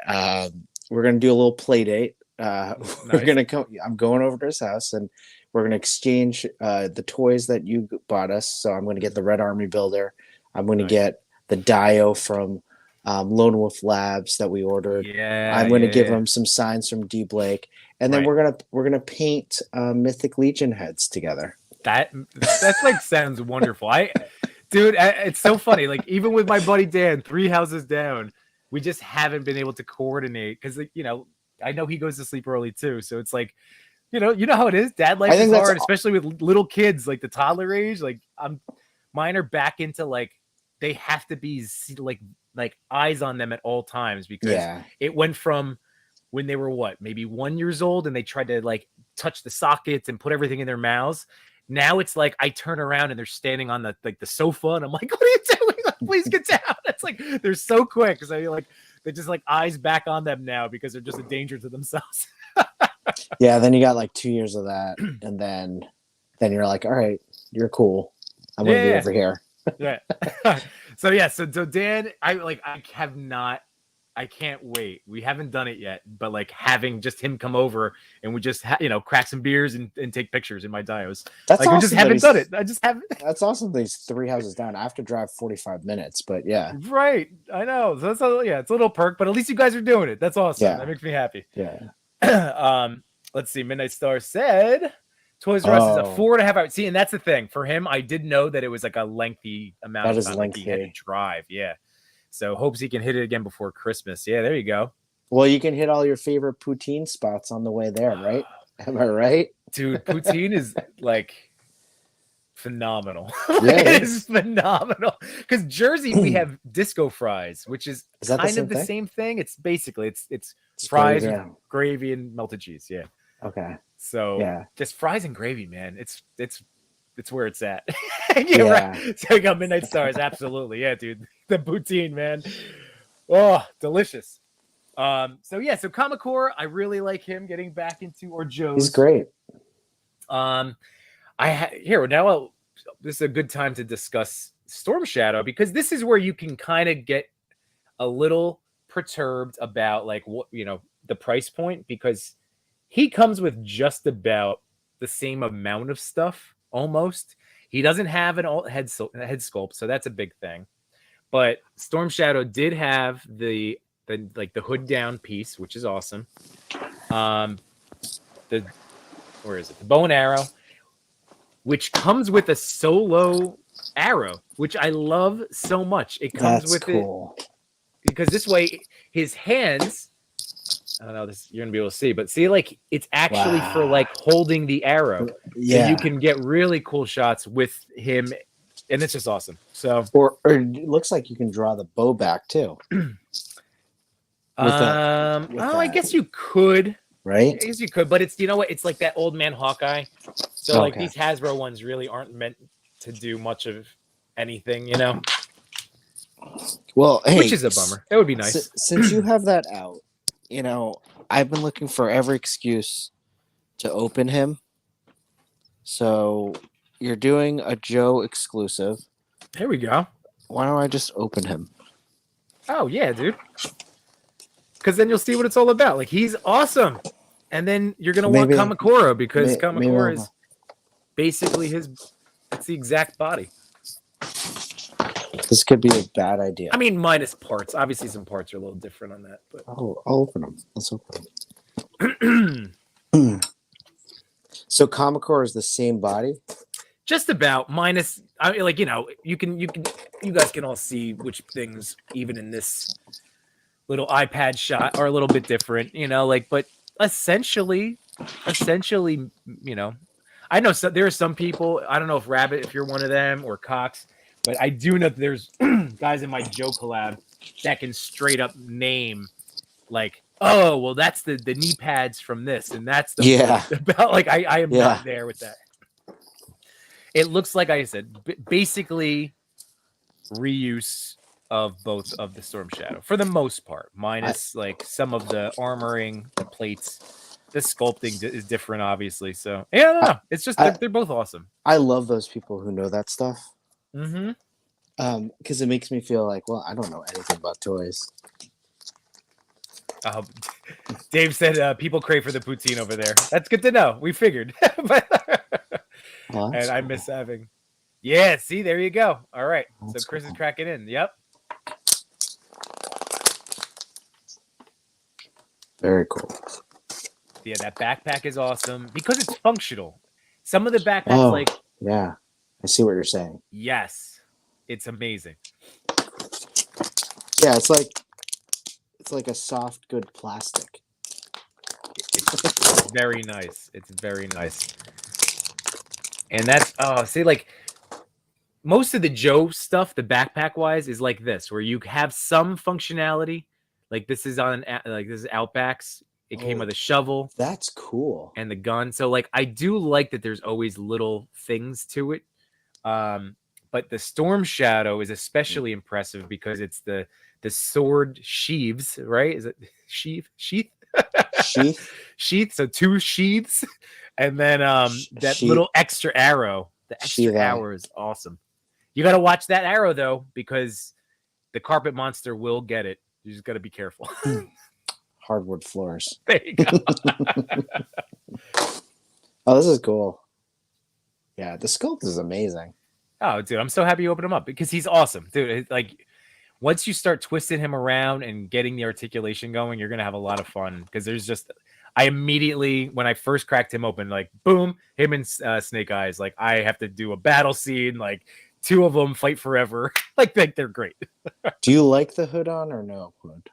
little play date. We're gonna come. I'm going over to his house and we're gonna exchange the toys that you bought us. So I'm gonna get the Red Army Builder. I'm gonna get the Dio from Lone Wolf Labs that we ordered. I'm gonna give him some signs from D Blake, and then we're gonna paint Mythic Legion heads together. That's like sounds wonderful. Dude, it's so funny. Like even with my buddy Dan, 3 houses down, we just haven't been able to coordinate because I know he goes to sleep early too. So it's like, you know how it is. Dad life is hard, especially with little kids, like the toddler age. Like mine are back into like they have to be like eyes on them at all times because it went from when they were maybe 1 year old and they tried to like touch the sockets and put everything in their mouths. Now it's like I turn around and they're standing on the sofa and I'm like, what are you doing? Like, please get down. It's like they're so quick because they're just like eyes back on them now because they're just a danger to themselves. Yeah, then you got like 2 years of that, and then you're like, all right, you're cool. I'm gonna be over here. Yeah. So Dan, I can't wait. We haven't done it yet, but like having just him come over and we just crack some beers and take pictures in my dios. That's like awesome. We just haven't done it. I just haven't. That's awesome. These 3 houses down. I have to drive 45 minutes, but yeah. Right. I know. So it's a little perk, but at least you guys are doing it. That's awesome. Yeah. That makes me happy. Yeah. Let's see. Midnight Star said Toys R Us is a 4.5 hour. See, and that's the thing for him. I did know that it was like a lengthy amount of time. Lengthy. He had to drive. Yeah. So hopes he can hit it again before Christmas. Yeah, there you go. Well, you can hit all your favorite poutine spots on the way there, right? Am I right? Dude, poutine is like phenomenal. Yeah, it is phenomenal. Because Jersey, we have disco fries, which is kind of the same thing. It's basically it's fries with gravy and melted cheese. Yeah. Okay. So just fries and gravy, man. It's where it's at. Right. So we got Midnight Stars, absolutely. Yeah, dude. The poutine, man. Oh, delicious. So Kamakor, I really like him getting back into Orjo's. He's great. This is a good time to discuss Storm Shadow because this is where you can kind of get a little perturbed about like what the price point because he comes with just about the same amount of stuff almost. He doesn't have an alt head sculpt, so that's a big thing. But Storm Shadow did have the hood down piece, which is awesome. Where is it? The bow and arrow, which comes with a solo arrow, which I love so much. It comes with it because this way his hands. I don't know this you're gonna be able to see, but see, like it's actually for like holding the arrow. Yeah, so you can get really cool shots with him, and it's just awesome. So, or it looks like you can draw the bow back too. I guess you could, right? I guess you could, but it's what it's like that old man Hawkeye. So like these Hasbro ones really aren't meant to do much of anything, Well, which is a bummer. That would be nice since you have that out. I've been looking for every excuse to open him. So you're doing a Joe exclusive. Here we go. Why don't I just open him? Oh yeah, dude. Because then you'll see what it's all about. Like, he's awesome. And then you're gonna want Maybe- Kamakura because maybe Kamakura I'll- is basically it's the exact body. This could be a bad idea. I mean, minus parts. Obviously, some parts are a little different on that, but I'll open them. Let's open them. So Kamakura is the same body? just about minus. I mean, like, you know, you guys can all see which things, even in this little iPad shot, are a little bit different. You know, like, but essentially, you know, I know there are some people. I don't know if Rabbit, if you're one of them, or Cox, but I do know that there's guys in my Joe collab that can straight up name, like, oh, well, that's the knee pads from this, and that's the about. Like, I am not there with that. It looks like I said, basically reuse of both of the Storm Shadow for the most part, minus like some of the armoring, the plates, the sculpting is different, obviously. So yeah, I don't know. It's just they're both awesome. I love those people who know that stuff. Mm-hmm. Because it makes me feel like, well, I don't know anything about toys. Dave said people crave for the poutine over there. That's good to know. We figured. And I miss having. Yeah, see, there you go. All right. So Chris is cracking in. Yep. Very cool. Yeah, that backpack is awesome because it's functional. Some of the backpacks, yeah, I see what you're saying. Yes, it's amazing. Yeah, it's like a soft, good plastic. It's very nice. It's very nice. And that's see, like most of the Joe stuff, the backpack wise, is like this, where you have some functionality. Like this is Outbacks. It came with a shovel. That's cool. And the gun. So like I do like that there's always little things to it. But the Storm Shadow is especially impressive because it's the sword sheaths, right? Is it sheath? Sheath. So 2 sheaths. And then that little extra arrow. The extra arrow is awesome. You got to watch that arrow though, because the carpet monster will get it. You just got to be careful. Hardwood floors. There you go. Oh, this is cool. Yeah, the sculpt is amazing. Oh, dude, I'm so happy you opened him up because he's awesome, dude. Like, once you start twisting him around and getting the articulation going, you're gonna have a lot of fun because there's just. I immediately, when I first cracked him open, like, boom, him and Snake Eyes, like, I have to do a battle scene, like, 2 of them fight forever. like they're great. Do you like the hood on or no hood?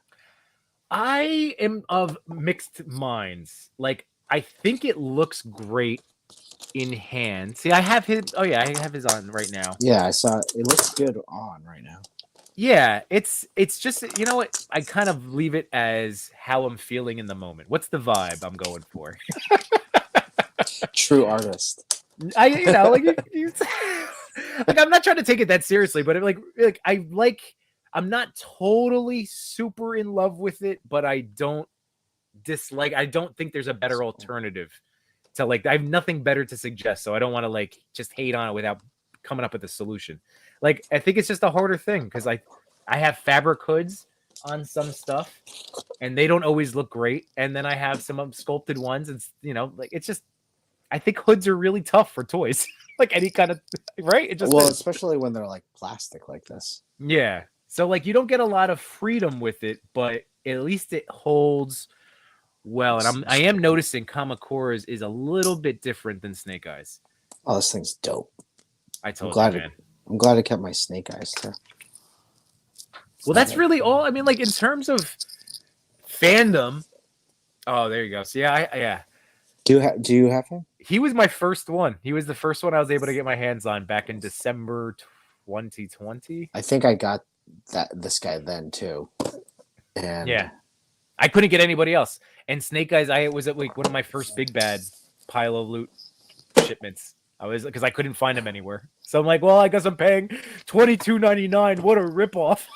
I am of mixed minds. Like, I think it looks great in hand. See, I have his. Oh yeah, I have his on right now. Yeah, I saw it. It looks good on right now. Yeah, it's just, you know what? I kind of leave it as how I'm feeling in the moment. What's the vibe I'm going for? True artist. Like I'm not trying to take it that seriously, but I'm not totally super in love with it, but I don't dislike. I don't think there's a better alternative to like. I have nothing better to suggest, so I don't want to like just hate on it without coming up with a solution. Like, I think it's just a harder thing because I have fabric hoods on some stuff, and they don't always look great. And then I have some sculpted ones, and like it's just. I think hoods are really tough for toys, like any kind of right. It just especially when they're like plastic like this. Yeah. So like you don't get a lot of freedom with it, but at least it holds well. And I am noticing Kamakura's is a little bit different than Snake Eyes. Oh, this thing's dope. I told you, man. I'm glad I kept my Snake Eyes too. Well, that's really all. I mean, like in terms of fandom. Oh, there you go. So yeah. Do you have him? He was my first one. He was the first one I was able to get my hands on back in December 2020. I think I got this guy then too. And yeah, I couldn't get anybody else. And Snake Eyes, I was at like one of my first big bad pile of loot shipments. I was because I couldn't find him anywhere. So I'm like, well, I guess I'm paying $22.99. What a ripoff.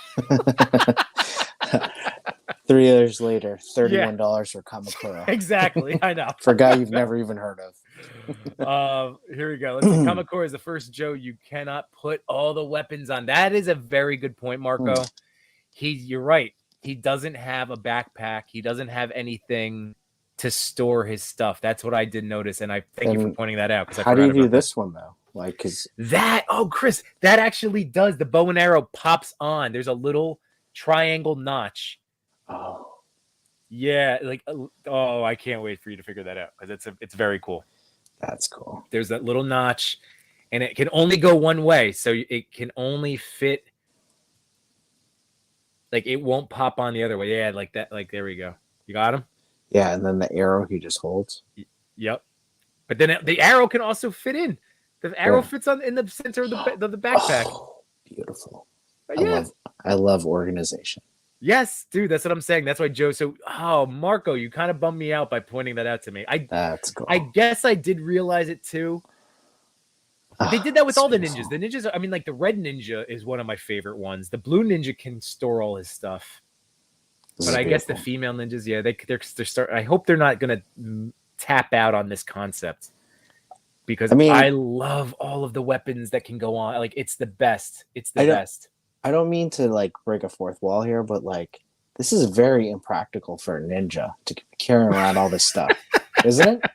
3 years later, Yeah. $31 for Kamakura. Exactly. I know. For a guy you've never even heard of. Here we go. Let's see. Kamakura is the first Joe you cannot put all the weapons on. That is a very good point, Marco. You're right. He doesn't have a backpack. He doesn't have anything to store his stuff. That's what I did notice, and I thank you for pointing that out. How do you do this one though? Like, cause that. Oh, Chris, that actually does. The bow and arrow pops on. There's a little triangle notch. Oh, yeah. Like, oh, I can't wait for you to figure that out because it's very cool. That's cool. There's that little notch, and it can only go one way, so it can only fit. Like, it won't pop on the other way. Yeah, like that. Like, there we go. You got him? Yeah, and then the arrow he just holds. Yep. But then the arrow can also fit in. The arrow fits in the center of the backpack. Oh, beautiful. Yeah. I love organization. Yes, dude. That's what I'm saying. That's why Joe. So, Marco, you kind of bummed me out by pointing that out to me. That's cool. I guess I did realize it too. They did that with all the ninjas. The ninjas, I mean, like the red ninja is one of my favorite ones. The blue ninja can store all his stuff. But I guess the female ninjas, yeah, they're I hope they're not gonna tap out on this concept, because I love all of the weapons that can go on. Like, it's the best. It's the best. I don't mean to like break a fourth wall here, but like, this is very impractical for a ninja to carry around all this stuff, isn't it?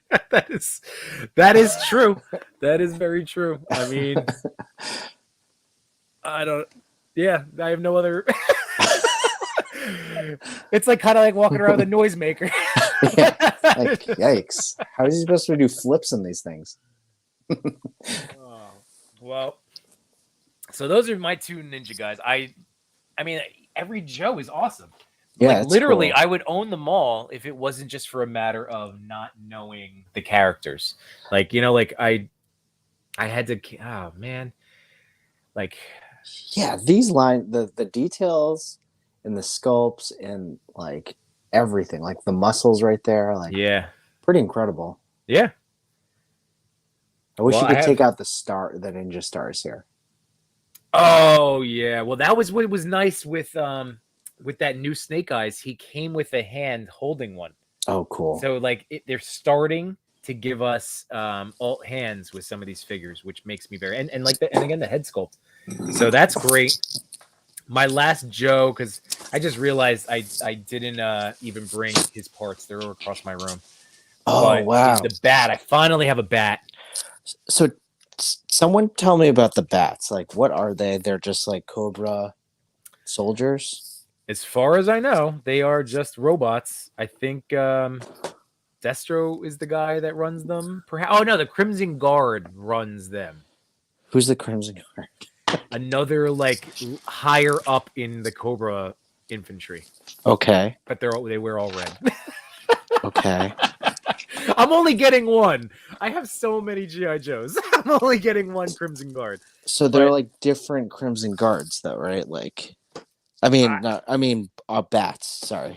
That is true. That is very true. I mean, I have no other. It's like kind of like walking around with a noisemaker. Yeah, like, yikes! How is he supposed to do flips in these things? Well, so those are my two ninja guys. I mean, every Joe is awesome. Yeah, like, literally, cool. I would own them all if it wasn't just for a matter of not knowing the characters. Like, you know, like I had to. Oh man, like, yeah, these the details and the sculpts and like everything, like the muscles right there, like, yeah, pretty incredible. Yeah. I wish you could take out the ninja stars here. Oh yeah, well, that was what was nice with that new Snake Eyes. He came with a hand holding one. Oh, cool. So like they're starting to give us alt hands with some of these figures, which makes me very and again the head sculpt. So that's great. My last Joe, because I just realized I didn't even bring his parts. They're across my room. Oh, wow. The bat. I finally have a bat. So someone tell me about the bats. Like, what are they? They're just like Cobra soldiers? As far as I know, they are just robots. I think Destro is the guy that runs them. Oh, no, the Crimson Guard runs them. Who's the Crimson Guard? Another like higher up in the Cobra infantry. Okay. But they wear all red. Okay. I'm only getting one. I have so many G.I. Joes. I'm only getting one Crimson Guard. So they're like different Crimson Guards though, right? Like, I mean bats, sorry.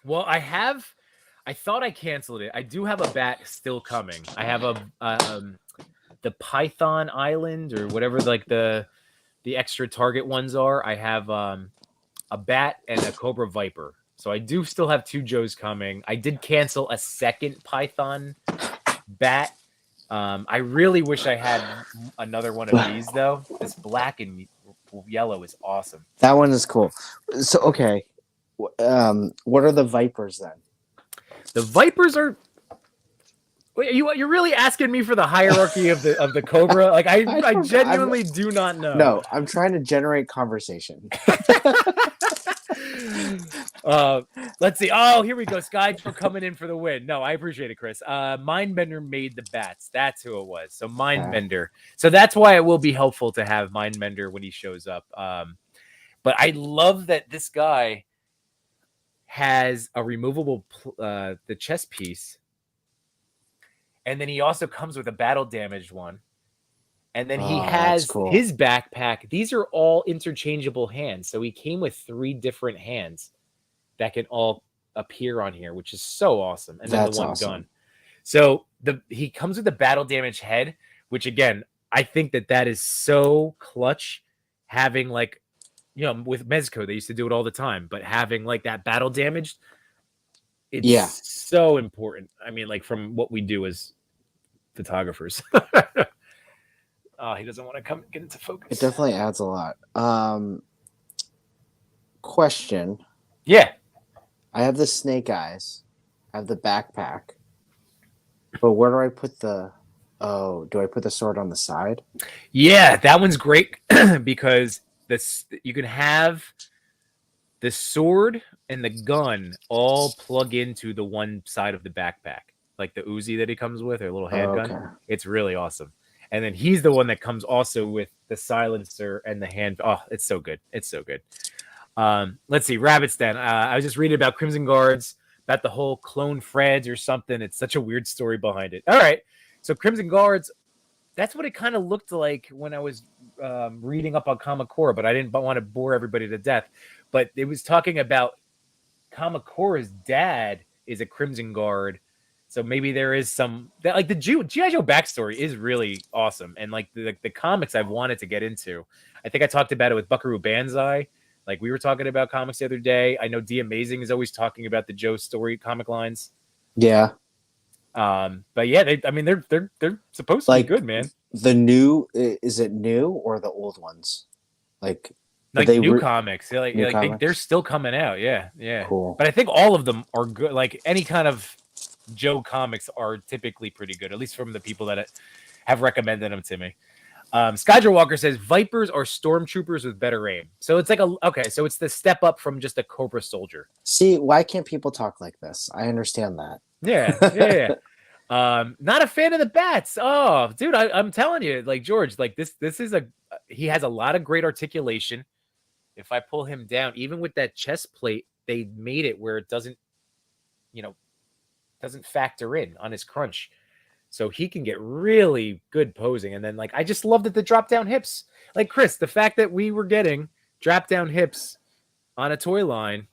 Well, I thought I canceled it. I do have a bat still coming. I have the Python Island or whatever, like the extra target ones are. I have a bat and a Cobra Viper. So I do still have two Joes coming. I did cancel a second Python bat. I really wish I had another one of these though. This black and yellow is awesome. That one is cool. So okay, what are the Vipers then? The Vipers are. Wait, you're really asking me for the hierarchy of the Cobra? Like I genuinely do not know. No, I'm trying to generate conversation. Let's see. Oh, here we go. Skyjo coming in for the win. No, I appreciate it, Chris. Mindbender made the bats. That's who it was. So Mindbender. So that's why it will be helpful to have Mindbender when he shows up. But I love that this guy has a removable the chest piece. And then he also comes with a battle damaged one. And then he has his backpack. These are all interchangeable hands. So he came with 3 different hands that can all appear on here, which is so awesome. And then the one gun. So he comes with a battle damaged head, which again, I think that is so clutch, having like you know, with Mezco, they used to do it all the time, but having like that battle damaged, it's Yeah. so important. I mean, like from what we do as photographers. Oh, he doesn't want to come get into focus. It definitely adds a lot. Question. Yeah. I have the snake eyes. I have the backpack. But where do I put the... Oh, do I put the sword on the side? Yeah, that one's great because this you can have the sword and the gun all plug into the one side of the backpack, like the Uzi that he comes with or a little handgun. Okay. It's really awesome. And then he's the one that comes also with the silencer and the hand. Oh, it's so good. It's so good. Let's see, Rabbit's Den. I was just reading about Crimson Guards, about the whole clone Freds or something. It's such a weird story behind it. All right. So Crimson Guards, that's what it kind of looked like when I was reading up on Kamakura, but I didn't want to bore everybody to death. But it was talking about Kamakura's dad is a Crimson Guard. So maybe there is some that like the G.I. Joe backstory is really awesome. And like the comics I've wanted to get into. I think I talked about it with Buckaroo Banzai. Like we were talking about comics the other day. I know D Amazing is always talking about the Joe story comic lines. Yeah. But yeah, they're supposed to be good, man. The new, is it new or the old ones? Like new comics. Comics? They're still coming out. Yeah, yeah. Cool. But I think all of them are good. Like any kind of Joe comics are typically pretty good, at least from the people that have recommended them to me. Skydraw Walker says Vipers are stormtroopers with better aim. So it's like so it's the step up from just a Cobra soldier. See, why can't people talk like this? I understand that. Yeah. Not a fan of the bats. Oh, dude, I'm telling you, like George, like this is he has a lot of great articulation. If I pull him down, even with that chest plate, they made it where it doesn't factor in on his crunch. So he can get really good posing. And then, like, I just loved the drop down hips. Like, Chris, the fact that we were getting drop down hips on a toy line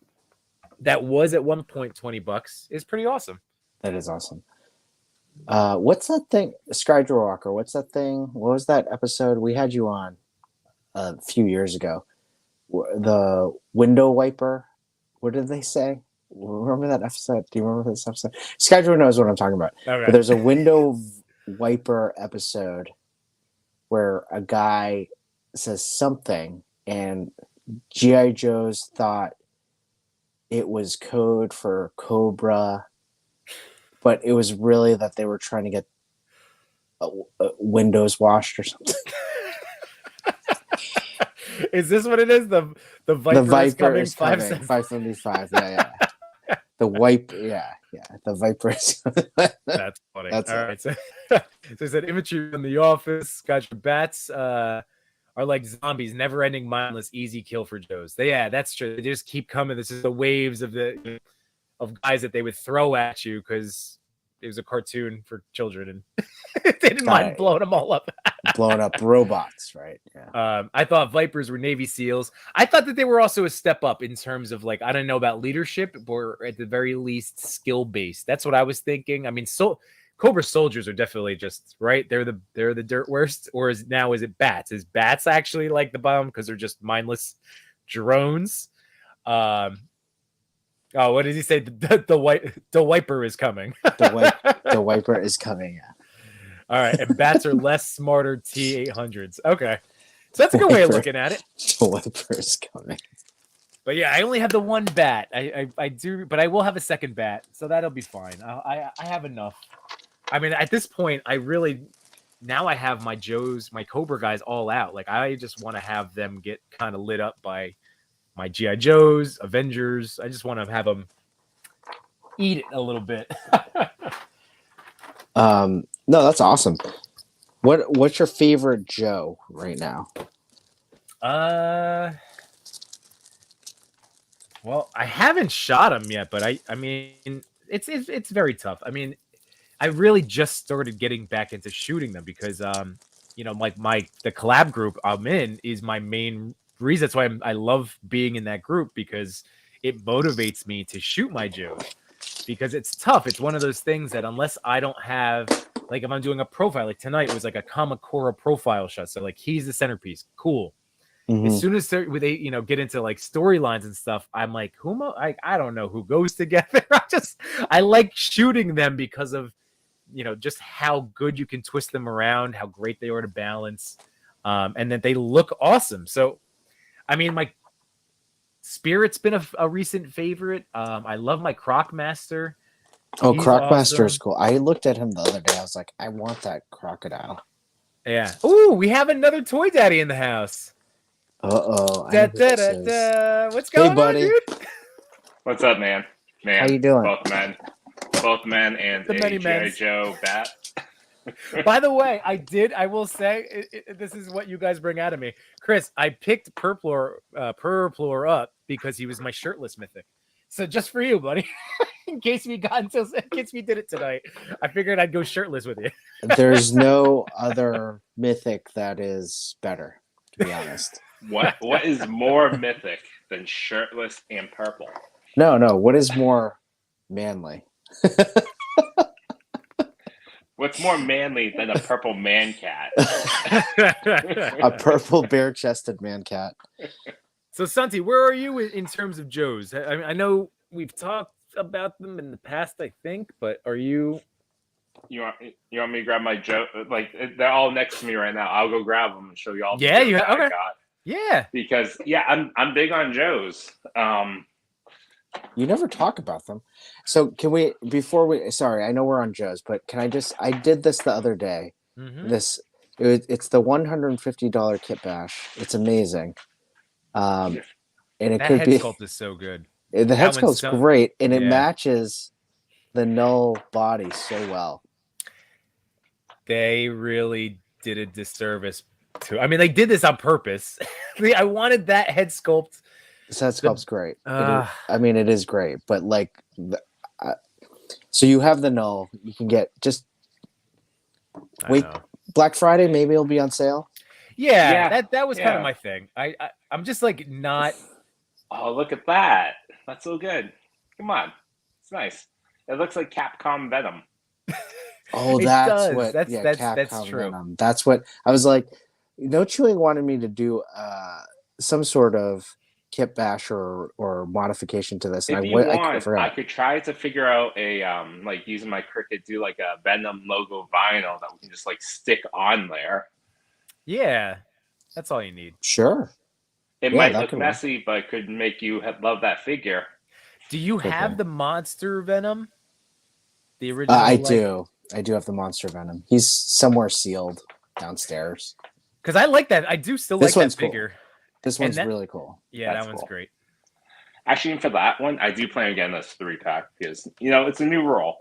that was at one point $20 is pretty awesome. That is awesome. What's that thing? Skydraw Walker, what's that thing? What was that episode? We had you on a few years ago. The window wiper. What did they say? Remember that episode? Do you remember this episode? Skydraw knows what I'm talking about. Okay. But there's a window wiper episode where a guy says something and G.I. Joes thought it was code for Cobra, but it was really that they were trying to get windows washed or something. Is this what it is? The Viper is coming. 575. Yeah. The wipe, yeah. The Viper is coming. That's funny. All right. So he said imagery in the office. Got your bats are like zombies, never-ending, mindless, easy kill for Joes. That's true. They just keep coming. This is the waves of guys that they would throw at you because it was a cartoon for children and they didn't mind blowing them all up. Blowing up robots, right? Yeah. I thought Vipers were Navy SEALs. I thought that they were also a step up in terms of like, I don't know about leadership, or at the very least skill based. That's what I was thinking. I mean, Cobra soldiers are definitely just right. They're the dirt worst. Or is it bats? Is bats actually like the bomb because they're just mindless drones? Oh, what did he say? The wiper is coming. The wiper is coming. Yeah. All right, and bats are less smarter T-800s. Okay, so that's a good way of looking at it. The wiper is coming. But yeah, I only have the one bat. I do, but I will have a second bat, so that'll be fine. I have enough. I mean, at this point, I have my Cobra guys all out. Like, I just want to have them get kind of lit up by my G.I. Joes, Avengers. I just want to have them eat it a little bit. No, that's awesome. What's your favorite Joe right now? Well, I haven't shot him yet, but I mean, it's very tough. I mean, I really just started getting back into shooting them because like the collab group I'm in is my main reason. That's why I love being in that group, because it motivates me to shoot my Joes, because it's tough. It's one of those things that unless I don't have, like, if I'm doing a profile, like tonight it was like a Kamakura profile shot. So like, he's the centerpiece. Cool. As soon as they get into like storylines and stuff, I'm like, I don't know who goes together. I like shooting them because of just how good you can twist them around, how great they are to balance, and that they look awesome. So, I mean, my Spirit's been a recent favorite. I love my Crocmaster. Oh, He's Crocmaster is awesome. cool. I looked at him the other day. I was like, I want that crocodile. Yeah. Ooh, we have another toy daddy in the house. Uh-oh. What's going on, dude? What's up, man? How you doing? Both men and The many a G.I. men's. Joe bat. By the way, I will say, this is what you guys bring out of me. Chris, I picked Purplor up because he was my shirtless mythic. So just for you, buddy, in case we did it tonight, I figured I'd go shirtless with you. There's no other mythic that is better, to be honest. What is more mythic than shirtless and purple? No. What is more manly? What's more manly than a purple man cat? A purple bare-chested man cat. So, Santi, where are you in terms of Joes? I know we've talked about them in the past, I think, but are you? You want me to grab my Joe? Like, they're all next to me right now. I'll go grab them and show you all. Yeah, I got. Yeah. Because I'm big on Joes. You never talk about them. So can we, sorry, I know we're on Joe's, but I did this the other day. Mm-hmm. It's the $150 kit bash. It's amazing. And it that could head be, sculpt is so good. the head sculpt's great, and it yeah. matches the null body so well. They really did a disservice to, I mean, they did this on purpose. I wanted that head sculpt. This head sculpt's great. It is great, but like, so you have the null. You can get wait. Black Friday, maybe it'll be on sale. Yeah. That was kind of my thing. I'm just like not. Oh, look at that! That's so good. Come on, it's nice. It looks like Capcom Venom. Oh, that's Capcom true. Venom. That's what I was like. No Chewing wanted me to do some sort of kit bash or modification to this. If And you want, I could try to figure out a like using my Cricut, do like a Venom logo vinyl that we can just like stick on there. Yeah, that's all you need. Sure. It might look messy, but could make you love that figure. Do you have the Monster Venom? The original? I do. I do have the Monster Venom. He's somewhere sealed downstairs. Because I like that. I do still like that figure. Cool. This one's really cool. Yeah, that one's great. Actually, for that one, I do plan on getting this 3-pack because, it's a new rule.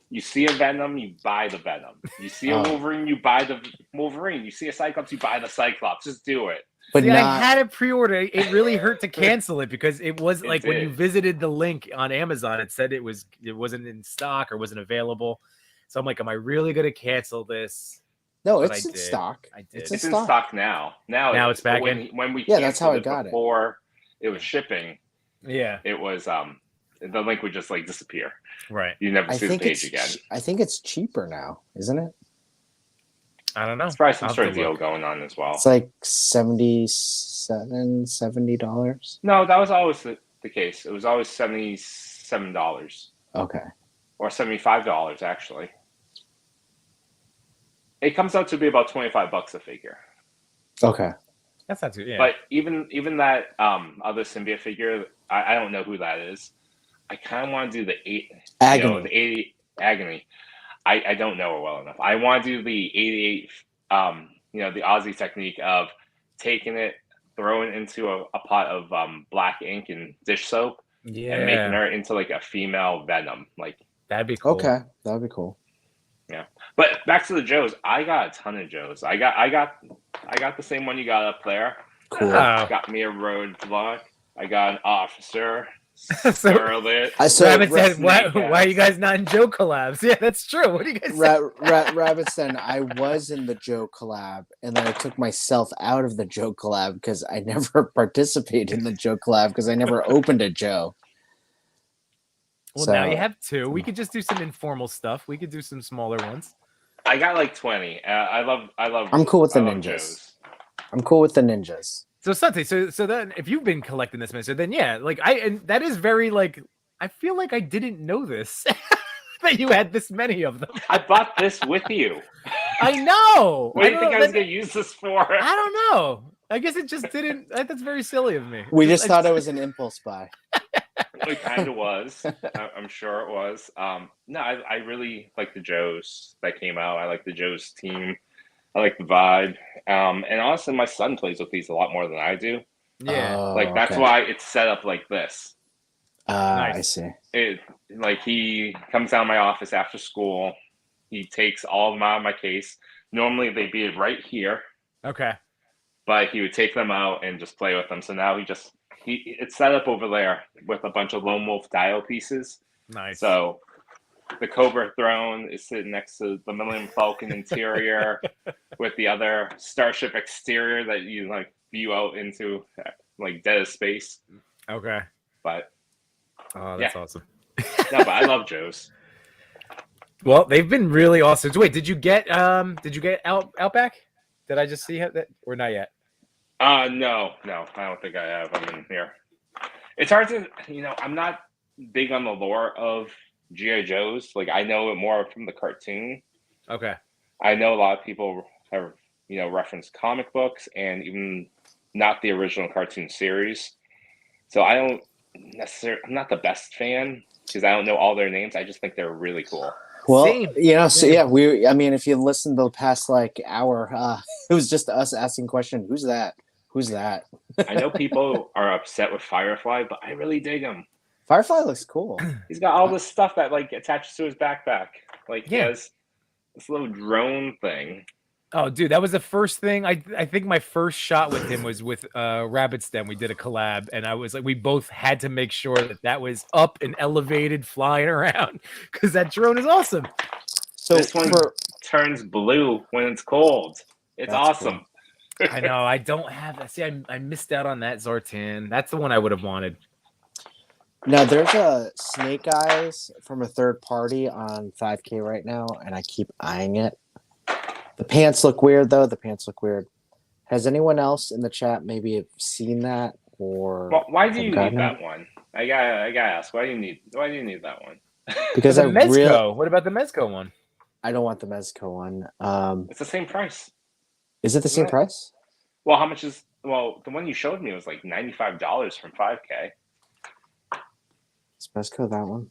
You see a Venom, you buy the Venom. You see a Wolverine, you buy the Wolverine. You see a Cyclops, you buy the Cyclops. Just do it. But I had it pre-order. It really hurt to cancel it because it was like when you visited the link on Amazon, it said it wasn't in stock or wasn't available. So I'm like, am I really going to cancel this? No, it's in stock. I did. It's in stock now. Now it's back in. When we that's how I got before it was shipping. Yeah, it was the link would just like disappear. Right. You never see the page again. I think it's cheaper now, isn't it? I don't know. There's probably some sort of deal going on as well. It's like $70. No, that was always the case. It was always $77. Okay. Or $75 actually. It comes out to be about $25 a figure. Okay. That's not too. Yeah. But even that other symbiote figure, I don't know who that is. I kind of want to do the Agony. The 80 Agony. I don't know her well enough. I want to do the 88. The Aussie technique of taking it, throwing it into a pot of black ink and dish soap, and making her into like a female Venom. Like that'd be cool. Okay, that'd be cool. Yeah, but back to the Joes. I got a ton of Joes. I got the same one you got up there. Cool. Got me a roadblock. I got an officer. Scarlet. Rabbit said, why are you guys not in Joe collabs? Yeah, that's true. What do you guys say? Rabbit said, I was in the Joe collab, and then I took myself out of the Joe collab because I never participated in the Joe collab because I never opened a Joe. Well, now you have 2. We could just do some informal stuff. We could do some smaller ones. I got like 20. I love. I'm cool with the ninjas. I'm cool with the ninjas. So Sante, so then if you've been collecting this, man, so then yeah, like and that is very like I feel like I didn't know this that you had this many of them. I bought this with you. I know. What do you don't think know, I was that- going to use this for? I don't know. I guess it just didn't. That's very silly of me. We just thought it was an impulse buy. It kind of was. I'm sure it was. No, I really like the Joes that came out. I like the Joes team. I like the vibe. And honestly, my son plays with these a lot more than I do. Yeah. Oh, Like that's okay. why it's set up like this. Nice. I see. It like he comes down to my office after school. He takes all of them out of my case. Normally they'd be right here, Okay. but he would take them out and just play with them. So now it's set up over there with a bunch of Lone Wolf dial pieces. Nice. So the Cobra Throne is sitting next to the Millennium Falcon interior with the other Starship exterior that you like view out into like dead of space. Okay. But Oh, that's awesome. no, but I love Joe's. Well, they've been really awesome. So wait, did you get Outback? Did I just see that or not yet? No, I don't think I have them in here. It's hard to, I'm not big on the lore of G.I. Joe's. Like, I know it more from the cartoon. Okay. I know a lot of people have, referenced comic books and even not the original cartoon series. So I don't necessarily, I'm not the best fan because I don't know all their names. I just think they're really cool. Well, Same. so I mean, if you listen to the past like hour, it was just us asking questions. Who's that? Who's that? I know people are upset with Firefly, but I really dig him. Firefly looks cool. He's got all this stuff that like attaches to his backpack. Like he Yeah. has this little drone thing. Oh, dude, that was the first thing. I think my first shot with him was with Rabbit Stem. We did a collab, and I was like, we both had to make sure that was up and elevated, flying around, because that drone is awesome. So This one turns blue when it's cold. It's That's awesome. I know. I don't have that. See, I missed out on that Zartan. That's the one I would have wanted. now there's a Snake Eyes from a third party on 5K right now, and I keep eyeing it. The pants look weird, though. Has anyone else in the chat maybe seen that or? Well, why do you I've need gotten that one? I gotta ask. Why do you need that one? Because the I Mezco. really, What about the Mezco one? I don't want the Mezco one. It's the same price. Is it the same Right. price? Well, how much is? Well, the one you showed me was like $95 from 5K. Is Mezco that one?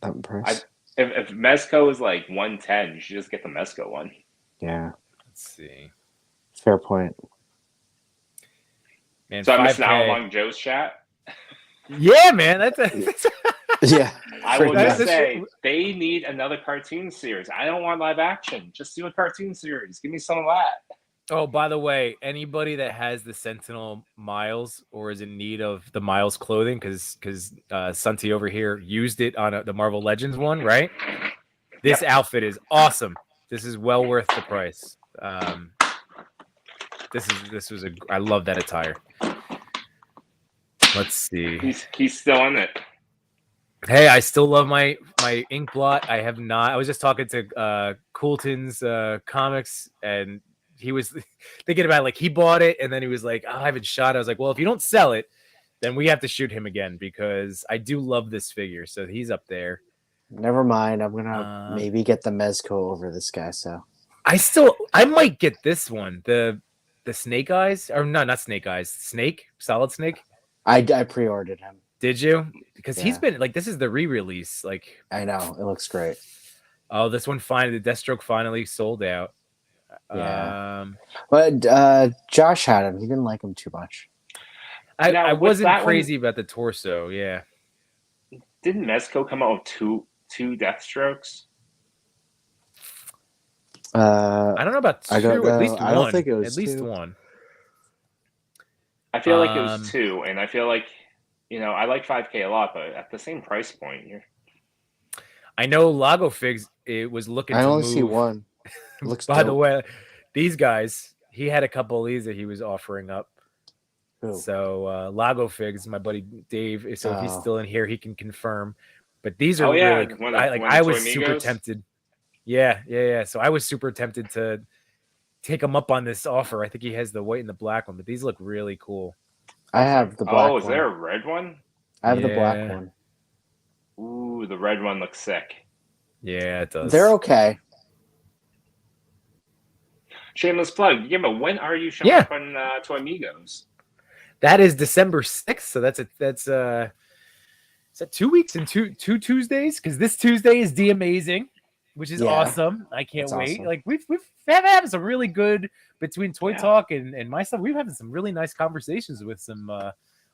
That price? If Mezco is like 110, you should just get the Mezco one. Yeah, Let's see. fair point. Man, So I'm missing 5K. out along Joe's chat. Yeah, man. That's Yeah, I will That's- just say they need another cartoon series. I don't want live action. Just do a cartoon series. Give me some of that. Oh, by the way, anybody that has the Sentinel Miles or is in need of the Miles clothing, because Sunty over here used it on the Marvel Legends one, right? This outfit is awesome. This is well worth the price. I love that attire. Let's see. He's still in it. Hey, I still love my ink blot. I have not. I was just talking to Coulton's comics, and he was thinking about like he bought it, and then he was like, oh, I haven't shot. I was like, well, if you don't sell it, then we have to shoot him again because I do love this figure. So he's up there. never mind. I'm gonna maybe get the Mezco over this guy. So I might get this one, the Snake Eyes, or no, not Snake Eyes, Solid Snake. I pre-ordered him. Did you? Because he's Yeah. been like, this is the re-release. Like, I know it looks great. oh, this one finally, the Deathstroke finally sold out. Yeah. But Josh had him. He didn't like him too much. Now, I with wasn't that crazy about the torso. Yeah. Didn't Mezco come out with two Deathstrokes? Uh, I don't know about two. I don't At least know. one. I don't think it was at least two. one. I feel like it was two, and I feel like I like 5K a lot, but at the same price point, I know Lago Figs. It was looking. I to only move. see one. Looks By the dope. way, these guys. He had a couple of these that he was offering up. Who? So Lago Figs, my buddy Dave. So if he's Oh. still in here, he can confirm. But these are Oh, yeah, really. one of I was Toy super Migos? tempted. Yeah. So I was super tempted to take him up on this offer. I think he has the white and the black one, but these look really cool. I have the black Oh, is one. there a red one? I have the black Yeah. one. Ooh, the red one looks sick. Yeah, it does. They're okay. Shameless plug. Yimbo, when are you showing up on to Amigos? That is December 6th, so that's is that 2 weeks and two Tuesdays? Because this Tuesday is the Amazing, which is awesome. I can't wait. Awesome. Like we've having some really good between Toy Talk and my stuff. We've having some really nice conversations with some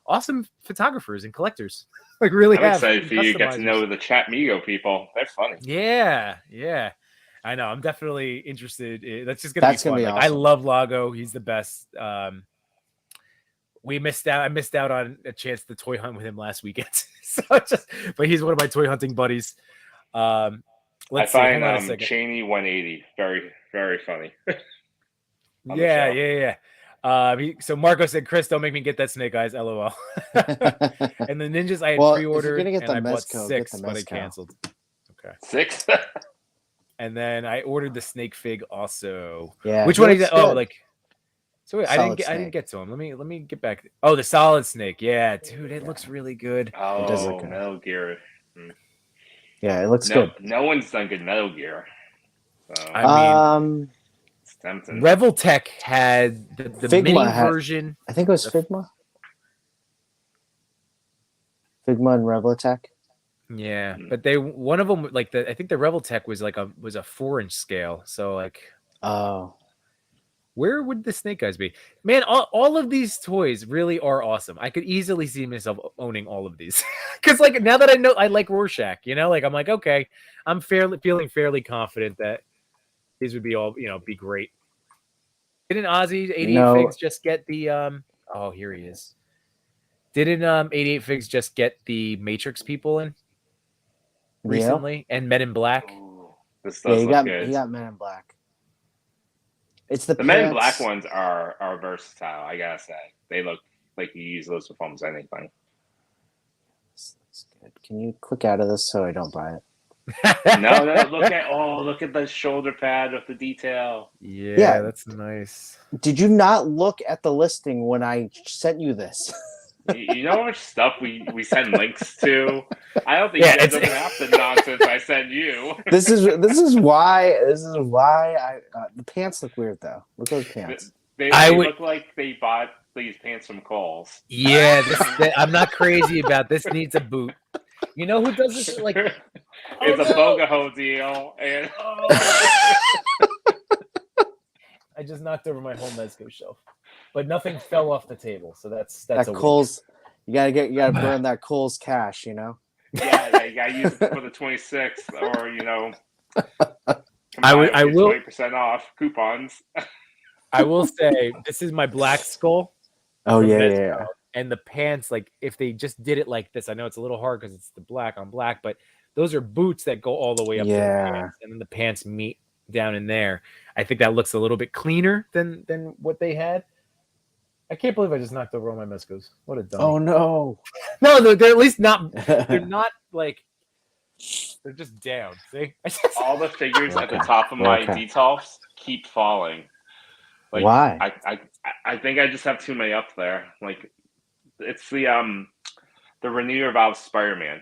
awesome photographers and collectors. Like really, I'm excited for you to get to know the Chatmigo people. They're funny. Yeah. I know. I'm definitely interested. That's just gonna be fun. Be like, awesome. I love Lago. He's the best. I missed out on a chance to toy hunt with him last weekend. But he's one of my toy hunting buddies. I find Cheney 180 very, very funny. Yeah. So Marco said, "Chris, don't make me get that Snake Eyes, LOL." And the ninjas I had pre-ordered, and I bought 6, but I canceled. Okay, 6. And then I ordered the Snake Fig also. Yeah. Which one is that? Oh, like. So wait, I didn't get to him. Let me get back. Oh, the Solid Snake. Yeah, dude, it looks really good. Oh, it does look good. Metal Gear. Yeah, it looks good. No one's done good Metal Gear. So. I mean, it's tempting. Reveltech had the mini version. I think it was Figma. Figma and Reveltech. Yeah, but one of them like I think the Reveltech was like a 4-inch scale. So like, where would the Snake Eyes be? Man, all of these toys really are awesome. I could easily see myself owning all of these. Because like now that I know I like Rorschach, like I'm like, okay, I'm feeling fairly confident that these would be all, be great. Didn't Ozzy 88 Figs just get the oh, here he is. Didn't 88 Figs just get the Matrix people in recently and Men in Black? Ooh, this does look good. He got Men in Black. It's the Men in Black ones are versatile, I gotta say. They look like you use those for almost anything. That's good. Can you click out of this so I don't buy it? No, look at the shoulder pad with the detail. Yeah, that's nice. Did you not look at the listing when I sent you this? You know how much stuff we send links to? I don't think you guys open half the nonsense I send you. This is why the pants look weird though. Look at those pants. They look like they bought these pants from Kohl's. Yeah, I'm not crazy about this. Needs a boot. You know who does this? Like, it's a Bogaho deal, and I just knocked over my whole Mezco shelf, but nothing fell off the table. So that's that a Kohl's. You gotta burn that Kohl's cash. Yeah, you gotta use it for the 26th, or I will 20% off coupons. I will say this is my black skull. Oh yeah. And the pants, like if they just did it like this, I know it's a little hard because it's the black on black, but those are boots that go all the way up to the pants, and then the pants meet down in there. I think that looks a little bit cleaner than what they had. I can't believe I just knocked over all my Mezcos. What a dummy. Oh no. No, they're at least not. They're not like. They're just down. See, all the figures at the top of my Detolfs keep falling. Like, why? I think I just have too many up there. Like, it's the Renew Valve Spider-Man